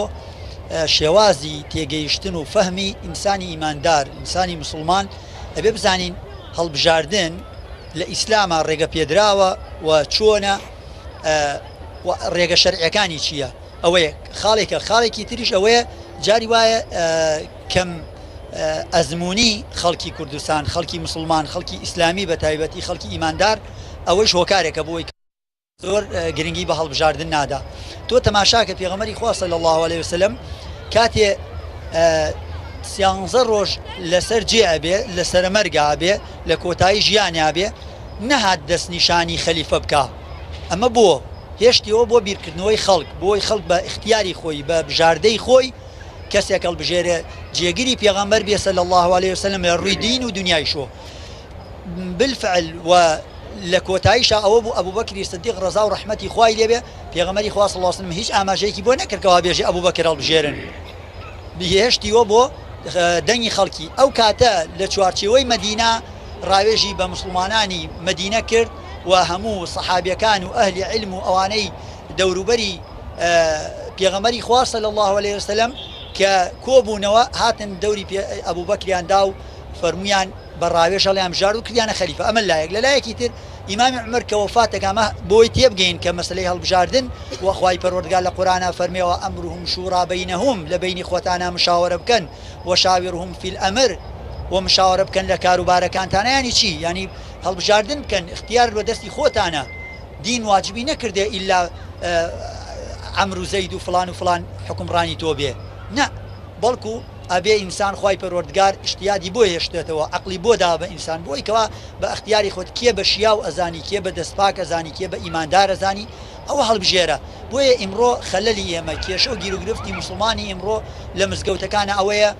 شێوازی تێگەیشتن و فەهمی ئینسانی ئیماندار ئینسانی مسلمان ئەبێ بزانین هەڵبژاردن لە ئیسلامە ڕێگە پێدراوە و چۆنە ڕێگە شەرعیەکانی چییە ئەوەیە خاڵێکی تریش ئەوەیە جاری وایە کەم ئەزمموی خەڵکی کوردستان خەڵکی مسلمان خەڵکی ئیسلامی بە تایبەتی خەڵکی ئیماندار ئەوەش هۆکارێکە بۆی زۆر گرنگی بە هەڵبژاردن نادا تۆ تەماشاکە پێغەمبەری خوا صلی الله علیه وسلم کاتێ 13 ڕۆژ لەسەر جێ ئەبێ لەسەر مەرگا بێ لە کۆتایی ژیانیا بێ نەهات دەستنیشانی خەلیفە بکە ئەمە بۆ هێشتیەوە بۆ بیرکردنەوەی خەڵک بۆی خەڵک بە اختیاری خۆی بە بژاردەی خۆی کەسێک هەڵبژێرێ جێگیری پێغەمبەر بێ صلی الله علیه وسلم لە ڕووی دین و دنیایشۆ بالفعل و لە کۆتاییشا ئەوە بوو ئەبوبەکری سدیق ڕەزا و ڕەحمەتی خوای لێبێ پێغەمبەری خوا صلی الله علیه وسلم هیچ ئاماژەیەکی بۆ نەکردکەوە بێژێ ئەبوبەکر هەڵبژێرن بهێشتیوە بۆ دەنگی خەڵکی ئەو کاتە لە چوارچێوەی مەدینە ڕاوێژی بە مسلمانانی مەدینە کرد و هەموو سەحابیەکان و ئەهلی علم و ئەوانەی دەوروبەری پێغەمبەری خوا صلی الله علیه وسلم کە کۆبوونەوە هاتن دەوری ئەبوبەکریاندا و فەرمویان بە ڕاوێژ هەڵیان بژار و کردیانە خەلیفە ئەمە لایەک لە لایەکی تر ئیمامی عومەر کە وەفاتێک ئەمە بۆی تێبگەین کە مەسلەی هەڵبژاردن و خوای پەروەردگار لە قورئانە فەرمێەوە ئەمرهم شورا بەینەهم لە بینی خۆتانە مشاورە بکەن وشاورهم فی الأمر و مشاورە بکەن لە کاروبارەکانتانە ینی چی ینی هەڵبژاردن بکەن اختیار بە دەستی خۆتانە دین واجبی نەکردێ ئیلا عەمر و زەید و فلان حکمڕانی تۆ بێ نە بەڵکو ئەبێ ئینسان خی پەروەردگار شتیادی بۆ هێشتێتەوە عقلی بۆ دا بە ئینسان بۆی کەوا بە اختیاری خۆت کێ بە شیاو ئەزانی کێ بە دەستپاک ئەزانی کێ بە ئیماندار ئەزانی ئەوە هەڵبژێرە بۆیە ئیمڕۆ خەلەلی ئێمە کێشە و گیرروگرفتی مسلمانی ئیمڕۆ لە مزگەوتەکانە ئەوەیە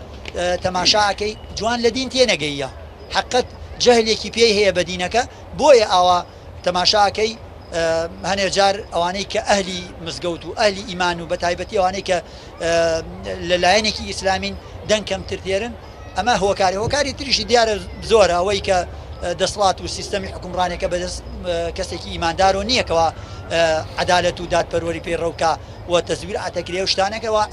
تەماشاکەی جوان لە دین تێنەگەیە حقت جەهلێکی پێی هەیە بە دینەکە بۆیە ئاوا تەماشاکەی هەنێ جار ئەوانەی کە ئەهلی مزگەوت و ئەهلی ئیمان و بە تایبەتی ئەوانەی کە لەلایەنێکی ئیسلامین دەنگ کەمتر دێرن ئەمە هۆکاری تریشی دیارە زۆرە ئەوەی کە دەسڵات و سیستەمی حکومڕانێکە بەدەست کەسێکی ئیماندار و نییەکەوە عدالەت و دادپەروەری پێڕەوکە و تەزویر ئاتەکرێ و شتانەکەەوە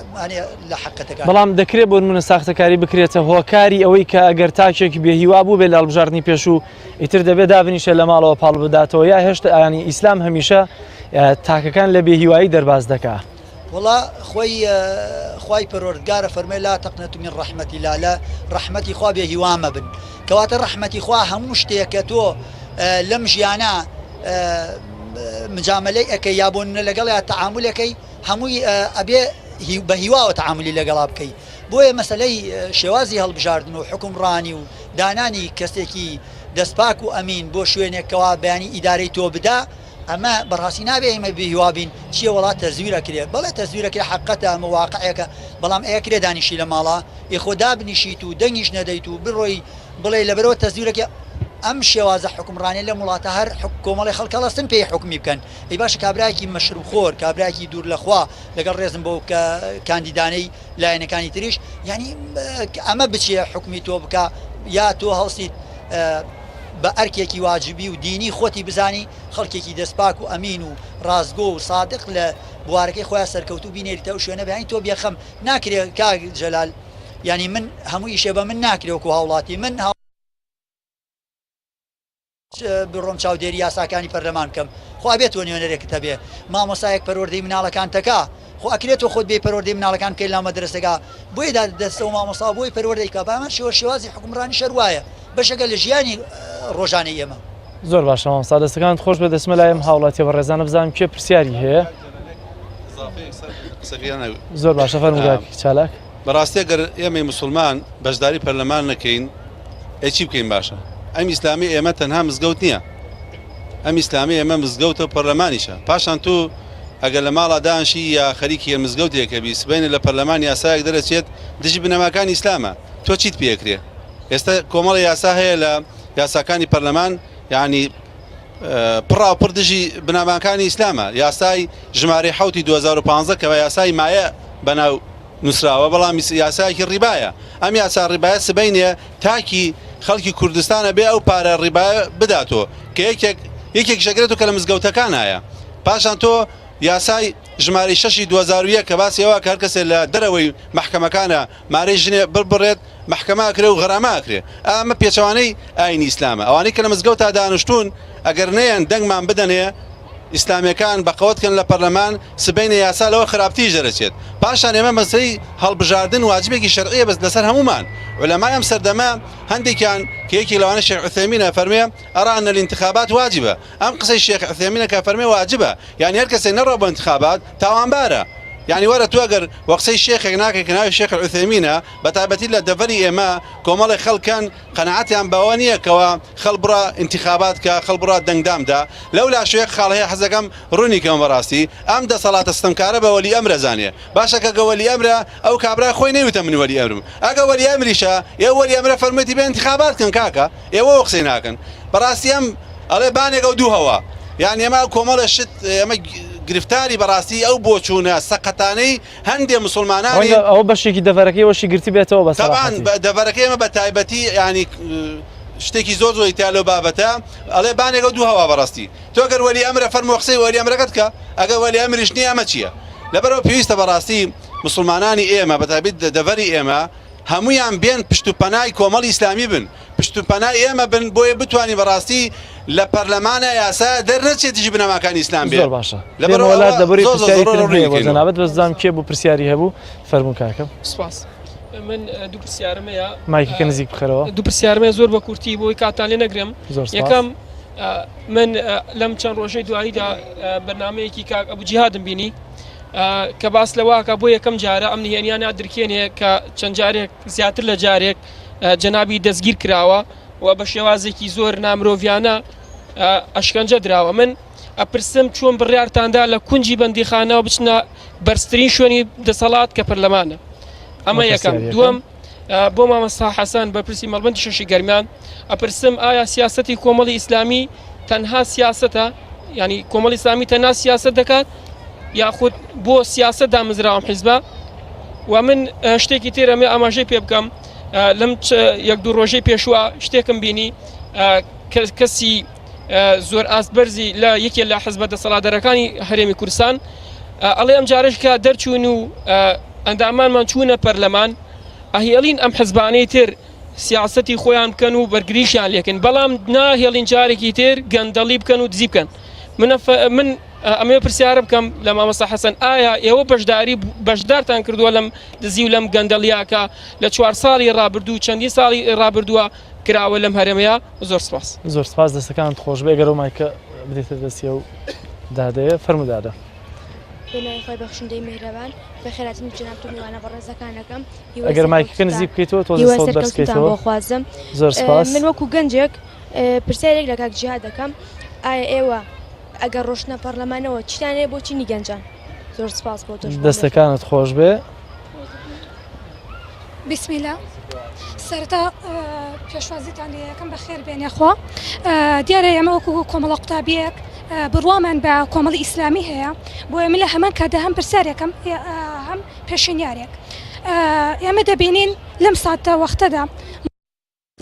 لە حقەتەکە بەڵام دەکرێت بۆ منە ساختەکاری بکرێتە هۆکاری ئەوەی کە ئەگەر تاکێکی بێهیوا بوو بێ لە هەڵبژاردننی پێش و ئیتر دەبێت دابنیشە لە ماڵەوە پاڵ بداتەوە یا هێشتا ئاینی ئیسلام هەمیشە تاکەکان لە بێهیوایی دەرباز دەکا وڵا خۆی پەروەردگارە فەرمێ لا تەقنەتو من ڕەحمەتی لا لە ڕەحمەتی خوا بێهیوامە بن کەواتە ڕەحمەتی خوا هەموو شتێکە تۆ لەم ژیانە مجاملەی ئەەکەی یابوون لەگەڵ یا تەعاملەکەی هەمووی ئەبێ بە هیواوە تەعاملی لەگەڵا بکەی بۆیە مەسلەی شێوازی هەڵبژاردن و حکومڕانی و دانانی کەسێکی دەستپاک و ئەمین بۆ شوێنێکەوە بەیانی ئیدارەی تۆ بدا ئەمە بەڕاستی نابێ ئێمە بێهیوابین چیە وڵات تەزویرەکرێت بەڵێ تەزویرەکە حقەتە ئەمە واقعەکە بەڵام ئەیەکرێ دانیشی لە ماڵە خۆدا بنیشیت و دەنگیش نەدەیت و بڕۆی بڵێ لەبەرەوە تەزویرەکە ئەم شێوازە حکومڕانی لە وڵاتە هەر کۆمەڵی خەڵکەڵەستن پێی حکمی بکەن ئەی باشە کابراایکی مەشروب خۆر کابراایکی دوور لەخوا لەگەڵ ڕێزم بۆ کاندیدانەی لایەنەکانی تریش ینی ئەمە بچێ حکمی تۆ بکە یا تۆ هەڵسیت بە ئەرکێکی واجبی و دینی خۆتی بزانی خەڵکێکی دەستپاک و ئەمین و ڕازگۆ و سادق لە بوارەکەی خۆیان سەرکەوت و بینێریتە و شوێنە بەیانی تۆ بێخەم ناکرێت کاک جەلال ینی من هەموو ئیشێ بە من ناکرێت و هاوڵاتی من بڕۆم چاودێری یاساکانی پەرلەمان بکەم خوا بێت تۆ نوێنەرێکت هەبێ مامۆسایەک پەروەردەی مناڵەکان تەکا خۆ ئەکرێت تۆ خۆت بێ پەروەردەی مناڵەکان کەی لا مەدرسەکە بۆی دەستە و مامۆسا بۆی پەروەردەی کە بەمە شێوازی حکومڕانی شەروایە بەشەکە لە ژیانی ڕۆژانەی ئێمە زۆر باشە مامۆستا دەستەکانت خۆش بە دەسمە لایم هاوڵاتی بە ڕێزانە بزانم کێ پرسیاری هەیە زۆر باشە فەرمووداک چالاک بەڕاستی گەر ئێمەی مسلمان بەشداری پەرلەمان نەکەین چی بکەین باشە ئەم ئیسلامی ئێمە تەنها مزگەوت نییە ئەم ئیسلامی ئێمە مزگەوتە پەرلەمانیشە پاشان تو ئەگەر لە ماڵا دانشی یا خەریکی مزگەوتێکە بی سبەینە لە پەرلەمان یاسایەک دەرەچێت دژی بنەماکانی ئیسلامە تۆ چیت پێکرێ ئێستا کۆمەڵی یاسا هەیە لە یاساکانی پەرلەمان یعنی پڕاوپڕ دژی بنەماکانی ئیسلامە یاسای ژمارە 2015 کەەوە یاسای مایە بەناو نووسراوە بەڵام یاسایەکی ڕیبایە ئەم یاسا ڕیبایە سبەینێ تاکی خەڵکی کوردستانە بێ ئەو پارە ڕیبایە بداتۆ کە یەکێک شەگرێت و کە لە مزگەوتەکان هەیە پاشان تۆ یاسای ژمارە 6 2001 کە باسیەوە کە هەر کەسێک لە دەرەوەی محکەمەکانە مارەی ژنێ بڕێت محکەماکرێ و غەراماکرێ ئەمە پێچەوانەی ئاینی ئیسلامە ئەوانەی کە لە مزگەوتا دانیشتون ئەگەر نەیەن دەنگمان بدەنێ ئیسلامیەکان بەقەوتکەن لە پەرلەمان سبەینە یاسا لەوە خراپتیش دەرەچێت پاشان ئێمە مەسەی هەڵبژاردن واجبێکی شەرعیە بەس لەسەر هەمومان ولەمای ئەم سەردەما هەندێکیان کە یەکی لەوانە شێخ عوثەیمینە فەرمێ ئەران الانتخابات واجبە ئەم قسەی شێخ عوثەیمینە کە فەرمێ واجبە یعنی هەر کەسێک نەڕۆ بە انتخابات تاوانبارە يعني وەرە تو ئەگەر وەقسەی شێخێک ناکەی کە ناوی شێخ عوثەیمینە بەتایبەتی لە دەڤەری ئێمە کۆمەڵی خەڵکەن قەنەعەتیان بەوە نییە کەوە خەڵ بڕە انتخابات کە خەڵ بڕە دەنگدامدا لەولا شوێک خاڵ هەیە حەزەکەم ڕوونی کەم بەڕاستی ئەم دەسەڵاتە ستەمکارە بە وەلی ئەمرە زانێ باشە کە گەوەلی ئەمرە ئەو کابرا خۆی نەیوتە من وەلی ئەمرم ئەگە وەلی ئەمریشە ئێوە وەلی ئەمرە فەرمێتی بێ انتخابات کەن کاکە ئێوە قسەی ناکەن بەڕاستی ئەم ئەڵێ بانێک ئەو دوو هەوە یعنی ئێمە کۆمەڵە شت ئەمە گرفتاری بەڕاستی ئەو بۆچوونە سەقەتانەی هەندێ مسلمانانی ئەو بەشێکی دەڤەرەکەی وەشی گرتی بێتەوە بە تەبان دەڤەرەکەی ئێمە بە تایبەتی ینی شتێکی زۆر زۆری تا لەو بابەتە ئەڵێ بانێک ئەو دوو هەوا بەڕاستی تۆ گەر وەلی ئەمرە فەرموو قسەی وەلی ئەمرەکەت کە ئەگەر وەلی ئەمریش نییە ئەمە چییە لەبەرەوە پێویستە بەڕاستی مسلمانانی ئێمە بە تایبەت دەڤەری ئێمە هەمویان بێن پشتوپەنای کۆمەڵی ئیسلامی بن پشتوپەنای ئێمە بن بۆیە بتوانین بەڕاستی لە پەرلەمانە یاسا دەرنەچێتیژی بنەماکانی ئیسلام بێت زۆر باشە لەبەرەوەلات دەبەری پرسیاری جەنابەت بەزانم کێ بوو پرسیاری هەبوو فەرموو کاکەم سپاس من دوو پرسیارم هەیە مایکەکە نزیک بخەرەوە دوو پرسیارمە زۆر بە کورتی بۆی کاتان لێ نەگرم یەکەم من لەم چەند ڕۆژەی دواییدا بەرنامەیەکی کاک ئەبوو جیهادم بینی کە باس لەواکە بۆ یەکەم جارە ئەم نهێنیانە درکێنێ کە چەند جارێک زیاتر لە جارێک جەنابی دەستگیر کراوە و بە شێوازێکی زۆر نامرۆڤیانە ئەشکەنجە دراوە. من ئەپرسم چۆن بڕیارتاندا لە کونجی بەندیخانەوە بچنە بەرزترین شوێنی دەسەڵات کە پەرلەمانە. ئەمە یەکەم. دووەم بۆ مامەستا حەسەن بەرپرسی مەڵبەندی شەشی گەرمیان ئەپرسم ئایا سیاسەتی کۆمەڵی ئیسلامی تەنها سیاسەتە، ینی کۆمەڵی ئیسلامی تەنها سیاسەت دەکات یاخود بۆ سیاسەت دامەزراوەم حیزبە؟ و من شتێکی تێرەمێ ئاماژەی پێ بکەم لەم یەک دوو ڕۆژەی پێشوە شتێکم بینی کەسی زۆر ئاسبەرزی لە یەکێ لە حیزبە دەسەڵاتدارەکانی هەرێمی کوردستان ئەڵێ ئەم جارش کە دەرچوون و ئەندامانمان چوونە پەرلەمان ئەهێڵین ئەم حیزبانەی تر سیاسەتی خۆیان بکەن و بەرگریشیان لێکن، بەڵام ناهێڵین جارێکی تر گەندەڵی بکەن و دزی بکەن. من ئەمێ پرسیارە بکەم لە مامەستا حەسەن، ئایا ئێوە بەشدارتان کردووە لەم دزی و لەم گەندەڵیاکە لە 4 ساڵی ڕابردوو چەندی ساڵی ڕابردووە کراوە لەم هەرێمەیە؟ زۆر سپاس. زۆر سپاس، دەستەکانت خۆش بێ. گەرە مایکە بدێتە دەستیە و دادەیە فەرمودادە. بێناوی خۆی بەخشندەی میهرەبان بە خێراتنی جەناب و میوانە بەڕێزەکانەکەم. ئەگەر مایکەکە نزیک بکەیتەوە تۆ سەوت بەرز بکەیتەوە. بۆ خوازم. زۆر سپاس. من وەکو گەنجێک پرسیارێک لە کاک جیهاد دەکەم، ئایا ئێوە ئەگەر ڕۆشتنە پەرلەمانەوە چیتانەیە بۆ چینی گەنجان؟ زۆر سپاس بۆ تۆش. دەستەکانت خۆش بێ. بسمیلا سەرەتا پێشوازیتان لێ یەکەم بەخێر بێنێخوا. دیارە ئێمە وەکو کۆمەڵە قوتابیەک بڕوامان بە کۆمەڵی ئیسلامی هەیە، بۆ ئێمە لە هەمان کاتدا هەم پرسیارێکم هەم پێشنیارێک ئێمە دەبینین لەم ساتە وەختەدا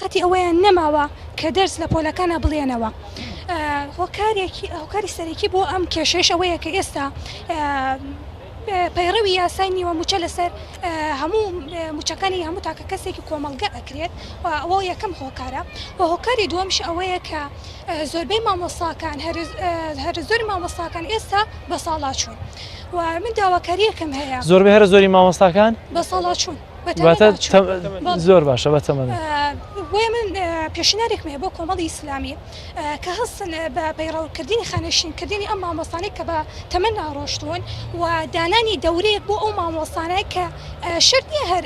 خەتی ئەوەیان نەماوە کە دەرس لە پۆلەکانە بڵێنەوە. هۆکاری سەرەکی بۆ ئەم کێشەش ئەوەیە کە ئێستا پەیڕەوی یاسای نیوە موچە لەسەر هەموو موچەکانی هەموو تاکە کەسێکی کۆمەڵگە ئەکرێت و ئەوە یەکەم هۆکارە. و هۆکاری دووەمش ئەوەیە کە زۆربەی مامۆستاکان هەر زۆری مامۆستاکان ئێستا بە ساڵا چوون و من داواکاریەکەم هەیە. زۆربەی هەر زۆری مامۆستاکان بە ساڵا چوون. زۆر باشە بە تەمەن. بۆیە من پێشنارێکم هەیە بۆ کۆمەڵی ئیسلامی کە هەستن بە پەیڕەوکردنی خانەشینکردنی ئەم مامۆستانەی کە بە تەمەن ناڕۆشتوون و دانانی دەورەیەک بۆ ئەو مامۆستانەی کە شەرت نییە هەر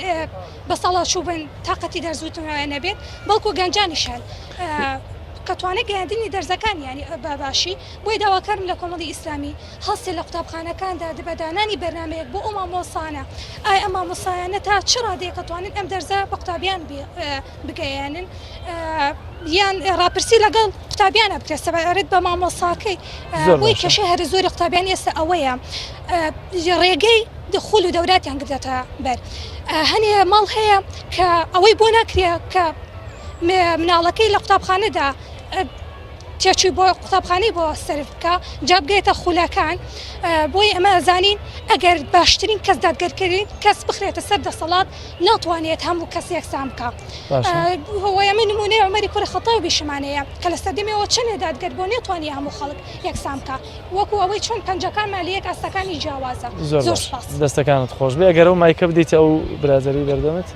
بە ساڵا چوو بن تااقەتی دەرزوتنەوە نەبێت، بەڵکو گەنجانیشان کە توانێت گەیاندنی دەرزەکانی ینی باشی. بۆی داواکارم لە کۆمەڵی ئیسلامی هەستی لە قوتابخانەکاندا بەدانانی بەرنمەیەک بۆ ئەو مامۆستانە، ئایا ئەم مامۆستایانە تا چ ڕادەیە کە توانێت ئەم دەرزە بە قوتابیان بگەیانن یان ڕاپرسی لەگەڵ قوتابیانە بکرێت سەبارەت بە مامۆستاکەی. بۆی کێشەی هەر زۆری قوتابیان ئێستا ئەوەیە ڕێگەی دخول و دەوراتیان گرێتە بەر. هەنێ ماڵ هەیە کە ئەوەی بۆ ناکرێت کە مناڵەکەی لە قوتابخانەدا تێچووی بۆ قوتابخانەی بۆ سەرف بکە جابگەیتە خولەکان. بۆی ئەمە ئەزانین ئەگەر باشترین کەس دادگەرکردین کەس بخرێتە سەر دەسەڵات ناتوانێت هەموو کەس یەکسان بکە. هۆیە من نمونەی عومەری کوڕی خەتاوی بیشمانەیە کە لە سەردەمەوە چەندێ دادگەر بۆ نێتوانی هەموو خەڵک یەکسان بکە، وەکو ئەوەی چۆن پەنجەکان مالیەک ئاستەکانی جیاوازە. زۆر سپاس. دەستەکانت خۆش بێ. ئەگەر ئەو مایکە بدەیتە ئەو برازەری بەردەمت.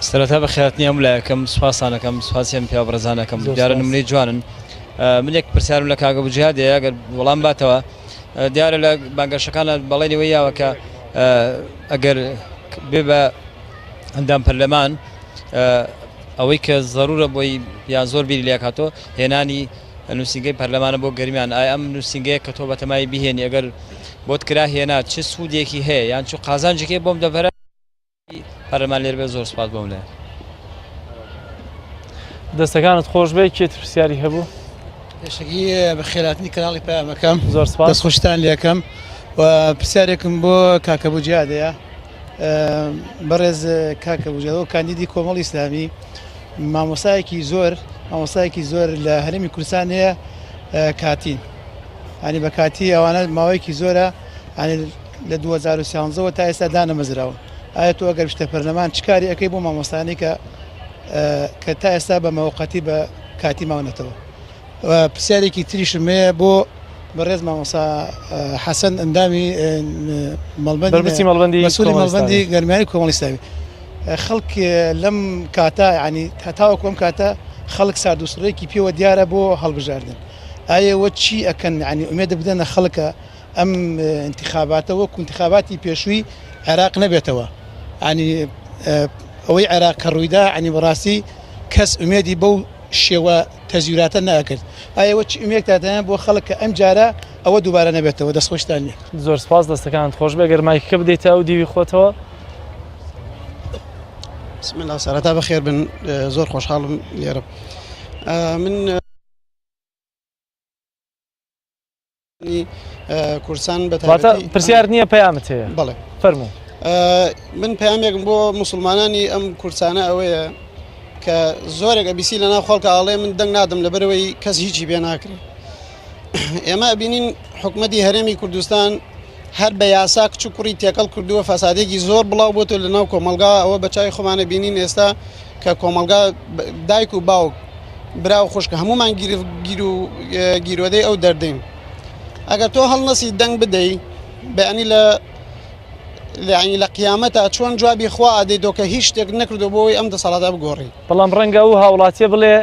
سەرەتا بە خێراتنی هەموو لایەکەم سوپاسانەکەم سوپاسیان پیا بەڕێزانەکەم دیارە نمونەی جوانن. من یەک پرسیارم لە کاگە بوجیهادەیە ئەگەر وەڵام باتەوە دیارە لە بانگەشەکانە بەڵێنەوەی یاوە کە ئەگەر بێ بە ئەندام پەرلەمان ئەوەی کە ضرورە بۆی یان زۆر بیری لێ کاتۆ هێنانی نووسنگەی پەرلەمانە بۆ گەرمیان. ئایا ئەم نووسنگەیە کە تۆ بەتەمای بهێنی ئەگەر بۆت کرا هێنا چ سوودێکی هەیە یان چ قازانجێکی بۆم دەبەرە هەرمان لێر بێ. زۆر سپاس بۆم لێ. دەستەکانت خۆش بێ. کێت پرسیاری هەبوو؟ پێشەکی بە خێراتنی کەناڵی پەیامەکەم. زۆر سپاس. دەستخۆشتان لێکەم و پرسیارێکم بۆ کاکە بوجیهادەیە. بەڕێز کاکە بوجیهاد کاندیدی کۆمەڵی ئیسلامی مامۆستایەکی زۆر لە هەرێمی کوردستان هەیە کاتین، ینی بە کاتی ئەوانە ماوەیەکی زۆرە لە 2013ەوە تا ئێستا دانەمەزراوە. ئایا تۆ ئەگەر شتە پەرلەمان چ کاری ئەەکەی بۆ مامۆستانی کە تا ئێستا بە مەوقەتی بە کاتی ماونەتەوە؟ پرسیارێکی تریشم هەیە بۆ بەڕێز مامۆستا حەسەن ئەندامی مەسئولی مەڵبەندی گەرمیانی کۆمەڵی ئیسلامی. خەڵک لەم کاتە ینی هەتاوەکو ئەم کاتە خەڵک ساردوسڕێکی پێوە دیارە بۆ هەڵبژاردن. ئایا ئەوە چی ئەکەن ینی ئومێدە بدەنە خەڵکە ئەم انتخاباتە وەکو انتخاباتی پێشووی عێراق نەبێتەوە ینی ئەوەی عێراق کە ڕوویدا عنی بەڕاستی کەس ئومێدی بەو شێوە تەزیوراتە ناکرد ئایەوە چ ئومێکتاتیان بۆ خەڵک کە ئەم جارە ئەوە دووبارە نەبێتەوە دەستخۆشتان لێ زۆر سپاس دەستەکانت خۆش بێ گەرمایکە بدەیتە ئەو دیوی خۆتەوە بسم الله سەرەتا بەخێر بن زۆر خۆشحاڵم لێرە من کورسان بەتابەتی پرسیار نییە پەیامت هەیە بەڵێ فەرموو من پەیامێکم بۆ مسلمانانی ئەم کورسانە ئەوەیە کە زۆرێک ئەبیسی لەناو خەڵکە ئاڵێ من دەنگ نادەم لەبەرەوەی کەس هیچی پێ ناکرێت ئێمە ئەبینین حکومەتی هەرێمی کوردستان هەر بە یاسا کچ و کوڕی تێکەڵ کردووە فەسادێکی زۆر بڵاو بۆتە لەناو کۆمەلگا ئەوە بە چای خۆمانە بینین ئێستا کە کۆمەلگا دایک و باوک برا و خوشکە هەمومان گیرۆدەی ئەو دەردەین ئەگەر تۆ هەڵنەسی دەنگ بدەی بەعنی لە قیامەتە چۆن جوابی خوا ئەدەیتەوە کە هیچ شتێک نەکردو بۆی ئەم دەسەڵاتە بگۆڕی بەڵام ڕەنگە و هاوڵاتیە بڵێ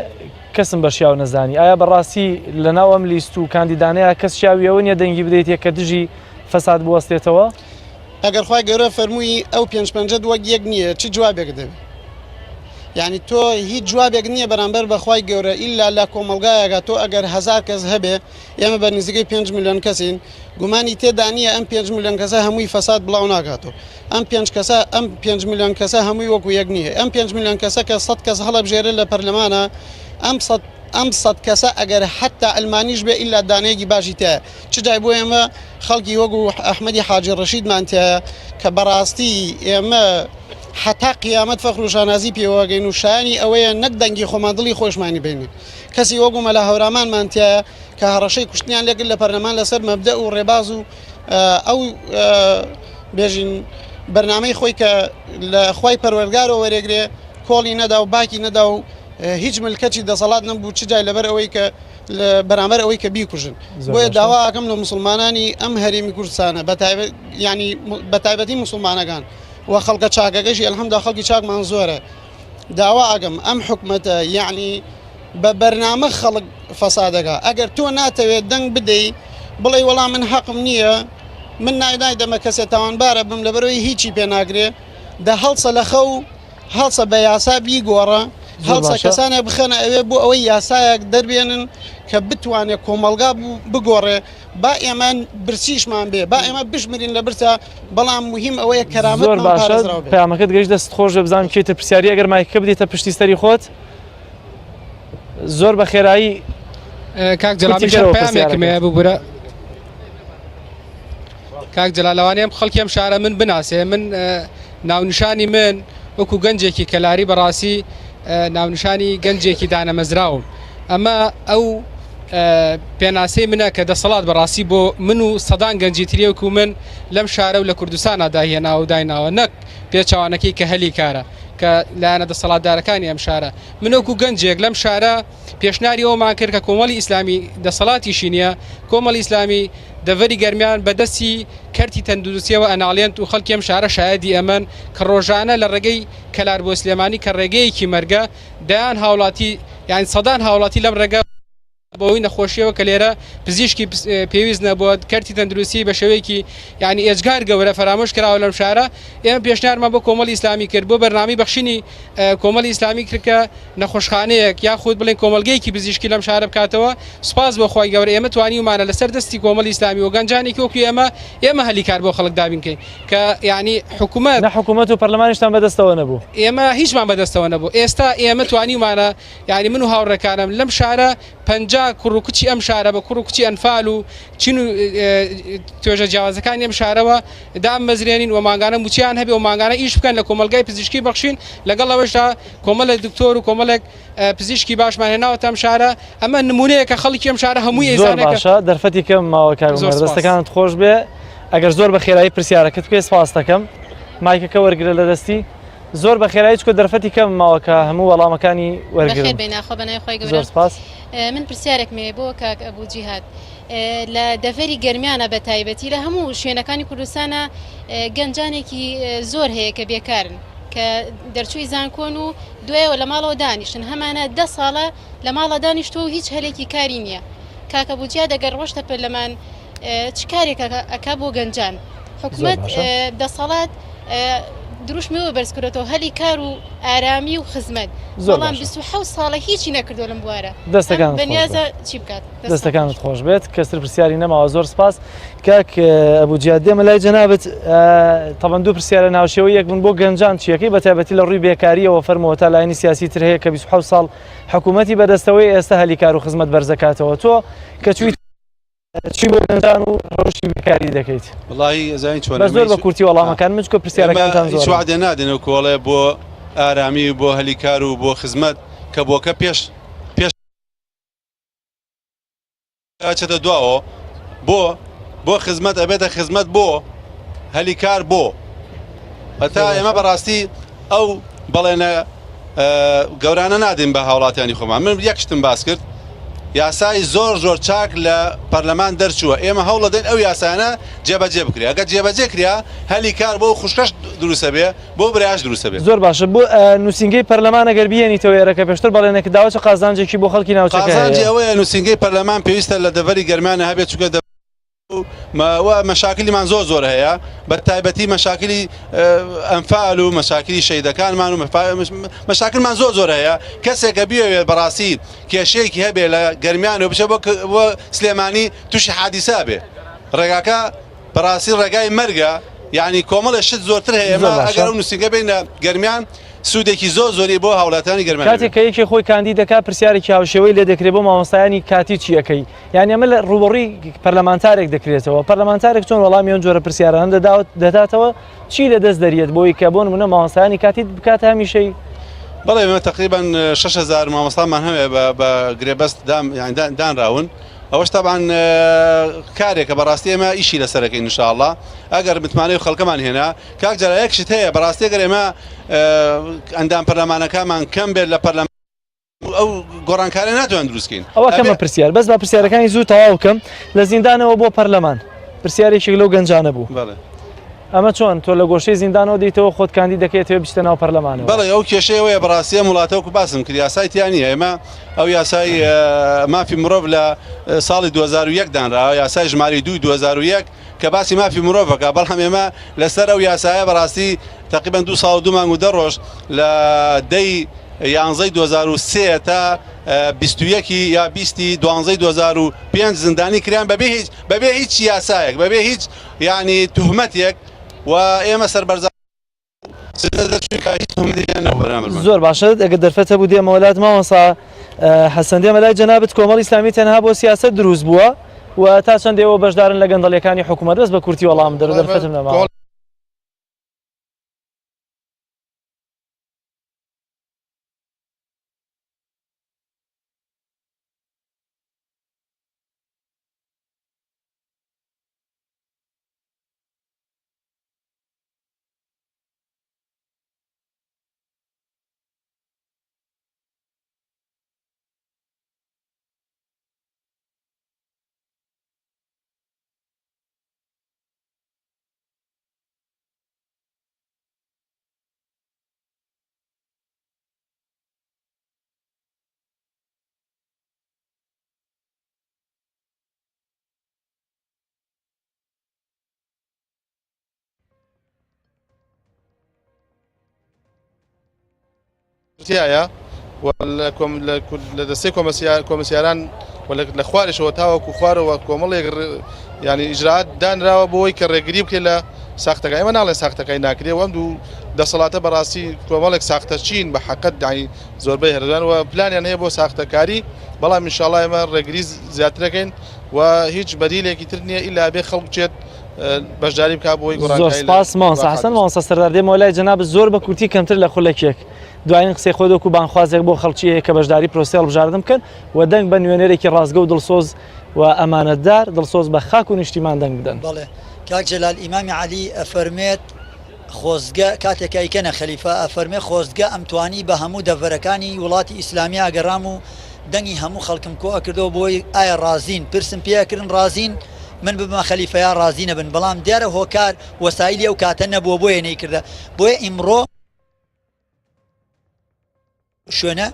کەسم بە شیاو نەزانی ئایا بەڕاستی لەناو ئەم لیست و کاندیدانەیە کەس شیاویەوە نیە دەنگی بدەیت کە دژی فەساد بوەستێتەوە ئەگەر خوای گەورە فەرمووی ئەو پێنج وەک یەک نییە چی جوابێک دەبێت یعنی تۆ هیچ جوابێک نییە بەرامبەر بەخوای گەورە ئیلا لە کۆمەلگایەکە تۆ ئەگەر 1000 کەس هەبێ ئێمە بە نزیکەی 5 میلیۆن کەسین گومانی تێدا نییە ئەم 5 میلیۆن کەسە هەمووی فەساد بڵاو ناکاتەوە ئەم 5 میلیۆن کەسە هەمووی وەکو یەک نییە ئەم 5 میلیۆن کەسە کە 100 کەس هەڵەبژێرە لە پەرلەمانە ئەم 100 کەسە ئەگەر حتا ئەلمانیش بێ ئیلا دانەیەکی باشی تایە چ جای بۆ ئێمە خەڵکی وەکو ئەحمەدی حاجی ڕەشیدمان تایە کە بەڕاستی ئێمە حتا قیامەت فەخر و شانازی پێوەگەین و شایانی ئەوەیە نەک دەنگی خۆمان دڵی خۆشمانی بینێت کەسی وەگو مەلا هەورامانمان تایە کە هەڕەشەی کوشتنیان لێگر لە پەرلەمان لەسەر مەبدە و ڕێباز و ئەو بێژین بەرنامەی خۆی کە لە خوای پەروەردگارەوە وەرێگرێ کۆڵی نەدا و باکی نەدا و هیچ ملکەتی دەسەڵات نەبوو چ جای لەبەر ئەوەی کە بەرامبەر ئەوەی کە بیکوژن بۆیە داوا ئەکەم لە مسلمانانی ئەم هەرێمی کوردستانە ینی بەتایبەتی مسلمانەکان و خەڵکە چاکەکەشی ئەلحەمدا خەڵکی چاکمان زۆرە داوا ئەگەم ئەم حکومەتە یعنی بە بەرنامە خەڵک فەسادەکە ئەگەر تۆ ناتەوێت دەنگ بدەی بڵێ وەڵام من حەقم نییە من نایدای دەمە کەسێت تاوانبارە بم لەبەرەوەی هیچی پێ ناگرێ دە هەڵسە لە خەو هەڵسە بە یاسا بیگۆڕە هەڵسە کەسانە بخەنە ئەوێ بۆ ئەوەی یاسایەک دەربێنن کە بتوانێت کۆمەلگا بگۆڕێ با ئێمە برسیشمان بێ با ئێمە بشمرین لە برسە بەڵام مهم ئەوەیە کەرامەت زۆر باشە پەیامەکەت گەیشت دەست خۆش بزانم کێتە پرسیاری ئەگەر مایکە بدێتە پشتی سەری خۆت زۆر بە خێرایی کاک جەلالی پەیامێکمەیە ببورە کاک جەلالەوانیم خەڵکی ئەم شارە من بناسێ من ناونیشانی من وەکو گەنجێکی کەلاری بەڕاستی ناونیشانی گەنجێکی دانەمەزراوم ئەمە ئەو پێناسەی منە کە دەسەڵات بەڕاستی بۆ من و سەدان گەنجی تریەوەکو من لەم شارە و لە کوردستانە داهێنا و دایناوە نەک پێچوانەکەی کە هەلی کارە کە لایەنە دەسەڵاتدارەکانی ئەم شارە منۆکو گەنجێک لەم شارە پێشناری ئەومان کرد کە کۆمەڵی ئیسلامی دەسەڵاتیشی نییە کۆمەڵی ئیسلامی دەڤەری گەرمیان بەدەستی کەرتی تەندروستیەوە ئەناڵێنت و خەڵکی ئەم شارە شایەدی ئەمن کە ڕۆژانە لە ڕێگەی کەلار بۆ سلێمانی کە ڕێگەیەکی مەرگە دایان هاوڵاتی یان سەدان هاوڵاتی لەم ڕێگە بۆەوەی نەخۆشیەوە کە لێرە پزیشکی پێویست نەبووە کەرتی تەندروستی بە شێوەیەکی یعنی ئێجگار گەورە فەرامۆش کراوە لەم شارە ئێمە پێشنیارمان بۆ کۆمەڵی ئیسلامی کرد بۆ بەرنامی بەخشینی کۆمەڵی ئیسلامی کردکە نەخۆشخانەیەک یاخود بڵێن کۆمەلگەیەکی پزیشکی لەم شارە بکاتەوە سوپاس بۆ خۆی گەورە ئێمە توانیمانە لەسەر دەستی کۆمەڵی ئیسلامی و گەنجانێکی وەکو ئێمە هەلی کار بۆ خەڵک دابینکەین کە یعنی حکوومەت و پەرلەمانیشتان بەدەستەوە نەبوو ئێمە هیچمان بەدەستەوە نەبوو ئێستا ئێمە توانیمانە یعنی من و هاوڕێکانم لەم شارە 50 کوڕ و کچی ئەم شارە بە کوڕ و کچی ئەنفال و چین و توێژە جیاوازەکانی ئەم شارەوە دام مەزرێنین و ماگانە موچیان هەبێ و ماگانە ئیش بکەن لە کۆمەلگای پزیشکی بەخشین لەگەڵ ئەوەشدا کۆمەڵە دکتۆر و کۆمەڵێک پزیشکی باشمان هێناوە ئەم شارە ئەمە نمونەیە کە خەڵکی ئەم شارە هەمووی ئێزانەکە باشە دەرفەتی کەم ماوە کارمەردەستەکانت خۆش بێ ئەگەر زۆر بە خێرایی پرسیارەکەت پێ سپاس دەکەم مایکەکە وەرگرە لە دەستی زۆر بە خێرایی چکە دەرفەتی کەم ماوەکە هەموو وەڵامەکانی وەرگرن زۆر سپاس من پرسیارێک مێ بۆ کاک ئەبوو جیهاد لە دەڤەری گەرمیانە بە تایبەتی لە هەموو شوێنەکانی کوردستانە گەنجانێکی زۆر هەیە کە بێکارن کە دەرچووی زانکۆن و دوایەوە لە ماڵەوە دانیشتن هەمانە 10 ساڵە لە ماڵە دانیشتۆ و هیچ هەلێکی کاری نییە کاک ئەبوو جیهاد دەگەر ڕۆشتە پەرلەمان چ کارێک ئەکا بۆ گەنجان حکوومەت دەسەڵات دروشمەوە بەرزکردێتەوە هەلی کار و ئارامی و خزمەت بەڵام 27 ساڵە هیچی نەکردو لەم بوارە بەنیازە چی بکات دەستەکانت خۆش بێت کەسر پرسیاری نەماوە زۆر سپاس کاک ئەبوو جیاد دێمە لای جەنابەت تەبەن دوو پرسیارە ناوشێوە یەک بن بۆ گەنجان چیەکەی بە تایبەتی لە ڕووی بێکاریەوە فەرمەوە تا لایەنی سیاسی تر هەیە کە 27 ساڵ حکوومەتی بەدەستەوەی ئێستا هەلی کار و خزمەت بەرزەکاتەوە تۆ کە چی بۆ گەنجان و ڕۆژی بیکاری دەکەیت وڵی زین چۆن بە زۆر بە کورتی وەڵامەکان من چکە پرسیارەکانتان زۆر سوعدە نادێنەوە کۆڵێ بۆ ئارامی و بۆ هەلی کار و بۆ خزمەت کە بۆکە پێش چێتە دواوە بۆ خزمەت ئەبێتە خزمەت بۆ هەلی کار بۆ هەتا ئێمە بەڕاستی ئەو بەڵێنە گەورانە نادێن بە هاوڵاتیانی خۆمان من یەک شتم باس کرد یاسای زۆر چاک لە پەرلەمان دەرچووە ئێمە هەوڵ دەین ئەو یاسانە جێبەجێ بکرێ ئەگەر جێبەجێ کریا هەلی کار بۆ خوشکەش دروستە بێ بۆ برایش دروستە بێت زۆر باشە بۆ نووسنگەی پەرلەمان ئەگەر بێنیتەوە ئێرەکە پێشتر بەڵێنێک داوەچە قازانجێکی بۆ خەڵکی ناوچەکە قازانجی ئەوەیە نووسنگەی پەرلەمان پێویستە لە دەڤەری گەرمانە هەبێت چونکە مەشاکلیمان زۆر هەیە بە تایبەتی مەشاکلی ئەنفال و مەشاکلی شەیدەکانمان و مەشاکلمان زۆر هەیە کەسێکە بیاوێت بەڕاستی کێشەیەکی هەبێ لە گەرمیان و بچە بۆ سلێمانی تووشی حادیسا بێ ڕێگاکە بەڕاستی ڕێگای مەرگە یعنی کۆمەڵە شت زۆرتر هەیە ئێمە ئەگەر ئەو نووسنگە بینە گەرمیان سوودێکی زۆری بۆ هاوڵاتیانی گەرمان کاتێک کە یەکی خۆی کاندی دەکات پرسیارێکی هاوشێوەی لێ دەکرێت بۆ مامۆستایانی کاتی چیەکەی یعنی ئەمە لە ڕوبڕی پەرلەمانتارێک دەکرێتەوە پەرلەمانتارێک چۆن وەڵامی ئەم جۆرە پرسیاران دەداتەوە چی لە دەست دەریێت بۆی کە بۆ نمونە مامۆستایانی کاتی بکاتە هەمیشەی بەڵێ ئێمە تقریبا 6,000 مامۆستامان هەیە بە گرێبەست دانراون ئەوەش تابان کارێکە بەڕاستی ئێمە ئیشی لەسەرەکەی انشاءالله ئەگەر متمانەی خەڵکەمان هێنا کاک جارا یەکشت هەیە بەڕاستی ئەگەر ئێمە ئەندام پەرلەمانەکەمان کەم بێت لە پەرلەمان ئەو گۆڕانکارە ناتوان دروستکەین ئەوە کەمە پرسیار بەس بە پرسیارەکانی زوو تەواو بکەم لە زیندانەوە بۆ پەرلەمان پرسیارێکی لەو گەنجانە بوو ئەمە چۆن تۆ لە گۆشەی زیندانەوە دەیتەوە خۆت کاندی دەکەیتەوە بچتە ناو پەرلەمانەوە بەڵێ ئەو کێشەیەوەیە بەڕاستی وڵاتەوەکو باسم کرد یاسای تیانە ئێمە ئەو یاسای مافی مرۆڤ لە ساڵی 2001 دانراوە یاسای ژماری 2001 کە باسی مافی مرۆڤەکە بەڵام ئێمە لەسەر ئەو یاسایە بەڕاستی تقریبا 2 ساڵ و 2 مانگ و 10 ڕۆژ لە دەی 11 2003 تا 21 یا 20 12 2005 زندانی کریان بەبێ هیچ یاسایەک بەبێ هیچ یعنی توهمەتێک و ئێمە سەربەرزان زۆر باشە ئەگە دەرفەتە بوو دێمە وڵات مامۆستا حەسەن دێمە لای جەنابەت کۆمەڵی ئیسلامی تەنها بۆ سیاسەت دروست بووە و تا چەندێەوە بەشدارن لە گەندەڵیەکانی حکوومەت دەست بە کورتی وەڵام دەرفەتم نەماوە تایە لە دەستەی کۆمسیاران لە خوارشەوە تاوەکو خوارەوە کۆمەڵێک ینی ئیجرات دانراوە بۆی کە ڕێگری بکرێت لە ساختەکە ئێمە ناڵێن ساختەکەی ناکرێ و ئەم دوو دەسەڵاتە بەڕاستی کۆمەڵێک ساختە چین بە حەقەت داین زۆربەی هەردوان و پلانیان هەیە بۆ ساختەکاری بەڵام ئینشاڵڵا ئێمە ڕێگری زیاترەکەین و هیچ بەدیلێکی تر نییە ئیلا بێ خەڵک بچێت بەشداری بکات بۆی گۆڕانکاری زۆر سپاس مامۆستا حەسەن مامۆستا سەردار دێمەوە لای جەنابەت زۆر بە کورتی کەمتر لە خولەکێک دوایین قسەی خۆ دەکو بانخوازێک بۆ خەڵکی هەیە کە بەشداری پرۆسی هەڵبژاردن بکەن و دەنگ بە نوێنەرێکی ڕازگە و دڵسۆز و ئەمانەتدار دڵسۆز بە خاک و نیشتیمان دەنگ بدەن. بەڵێ کاک جەلال ئیمامی عەلی ئەفەرمێت خۆزگە کاتێکە ئیکەنە خەلیفە ئەفەرمێ خۆزگە ئەمتوانی بە هەموو دەڤەرەکانی وڵاتی ئیسلامی ئەگەڕام و دەنگی هەموو خەڵکم کۆ ئەکردەوە بۆی ئایا ڕازین پرسم پێکردن ڕازین من ببمە خەلیفەیە ڕازی نەبن بەڵام دیارە هۆکار وەسایلی ئەو کاتە نەبووە بۆیە نەیکردە بۆیە ئیمڕۆ شوێنە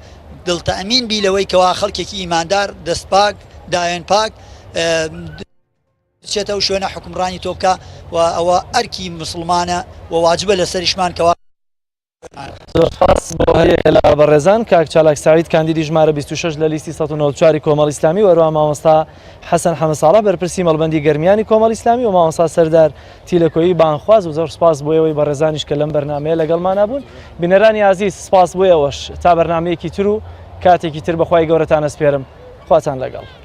دڵتەئەمین بی لەوەی کەوا خەڵکێکی ئیماندار دەستپاک دایەن پاک چێتە و شوێنە حکومڕانی تۆ بکە و ئەوە ئەرکی مسلمانە و واجبە لە سەریشمان کەوا بۆ هەیە لە بەڕێزان کاک چالاک ساوید کاندیدی ژمارە 26 لە لیستی 1994 کۆمەڵ ئیسلامی و هەروە مامۆستا حەسەن حەمەساڵا بەرپرسی مەڵبەندی گەرمیانی کۆمەڵ ئیسلامی و مامۆستا سەردار تیلەکۆیی بانخواز و زۆر سپاس بۆ ئەوەی بەڕێزانیش کە لەم بەرنامەیە لەگەڵمانە بوون. بینەرانی عزیز سپاس بۆ ئەوەش تا بەرنامەیەکی تر و کاتێکی تر بەخوای گەورەتان ئەسپێرم خواتان لەگەڵ.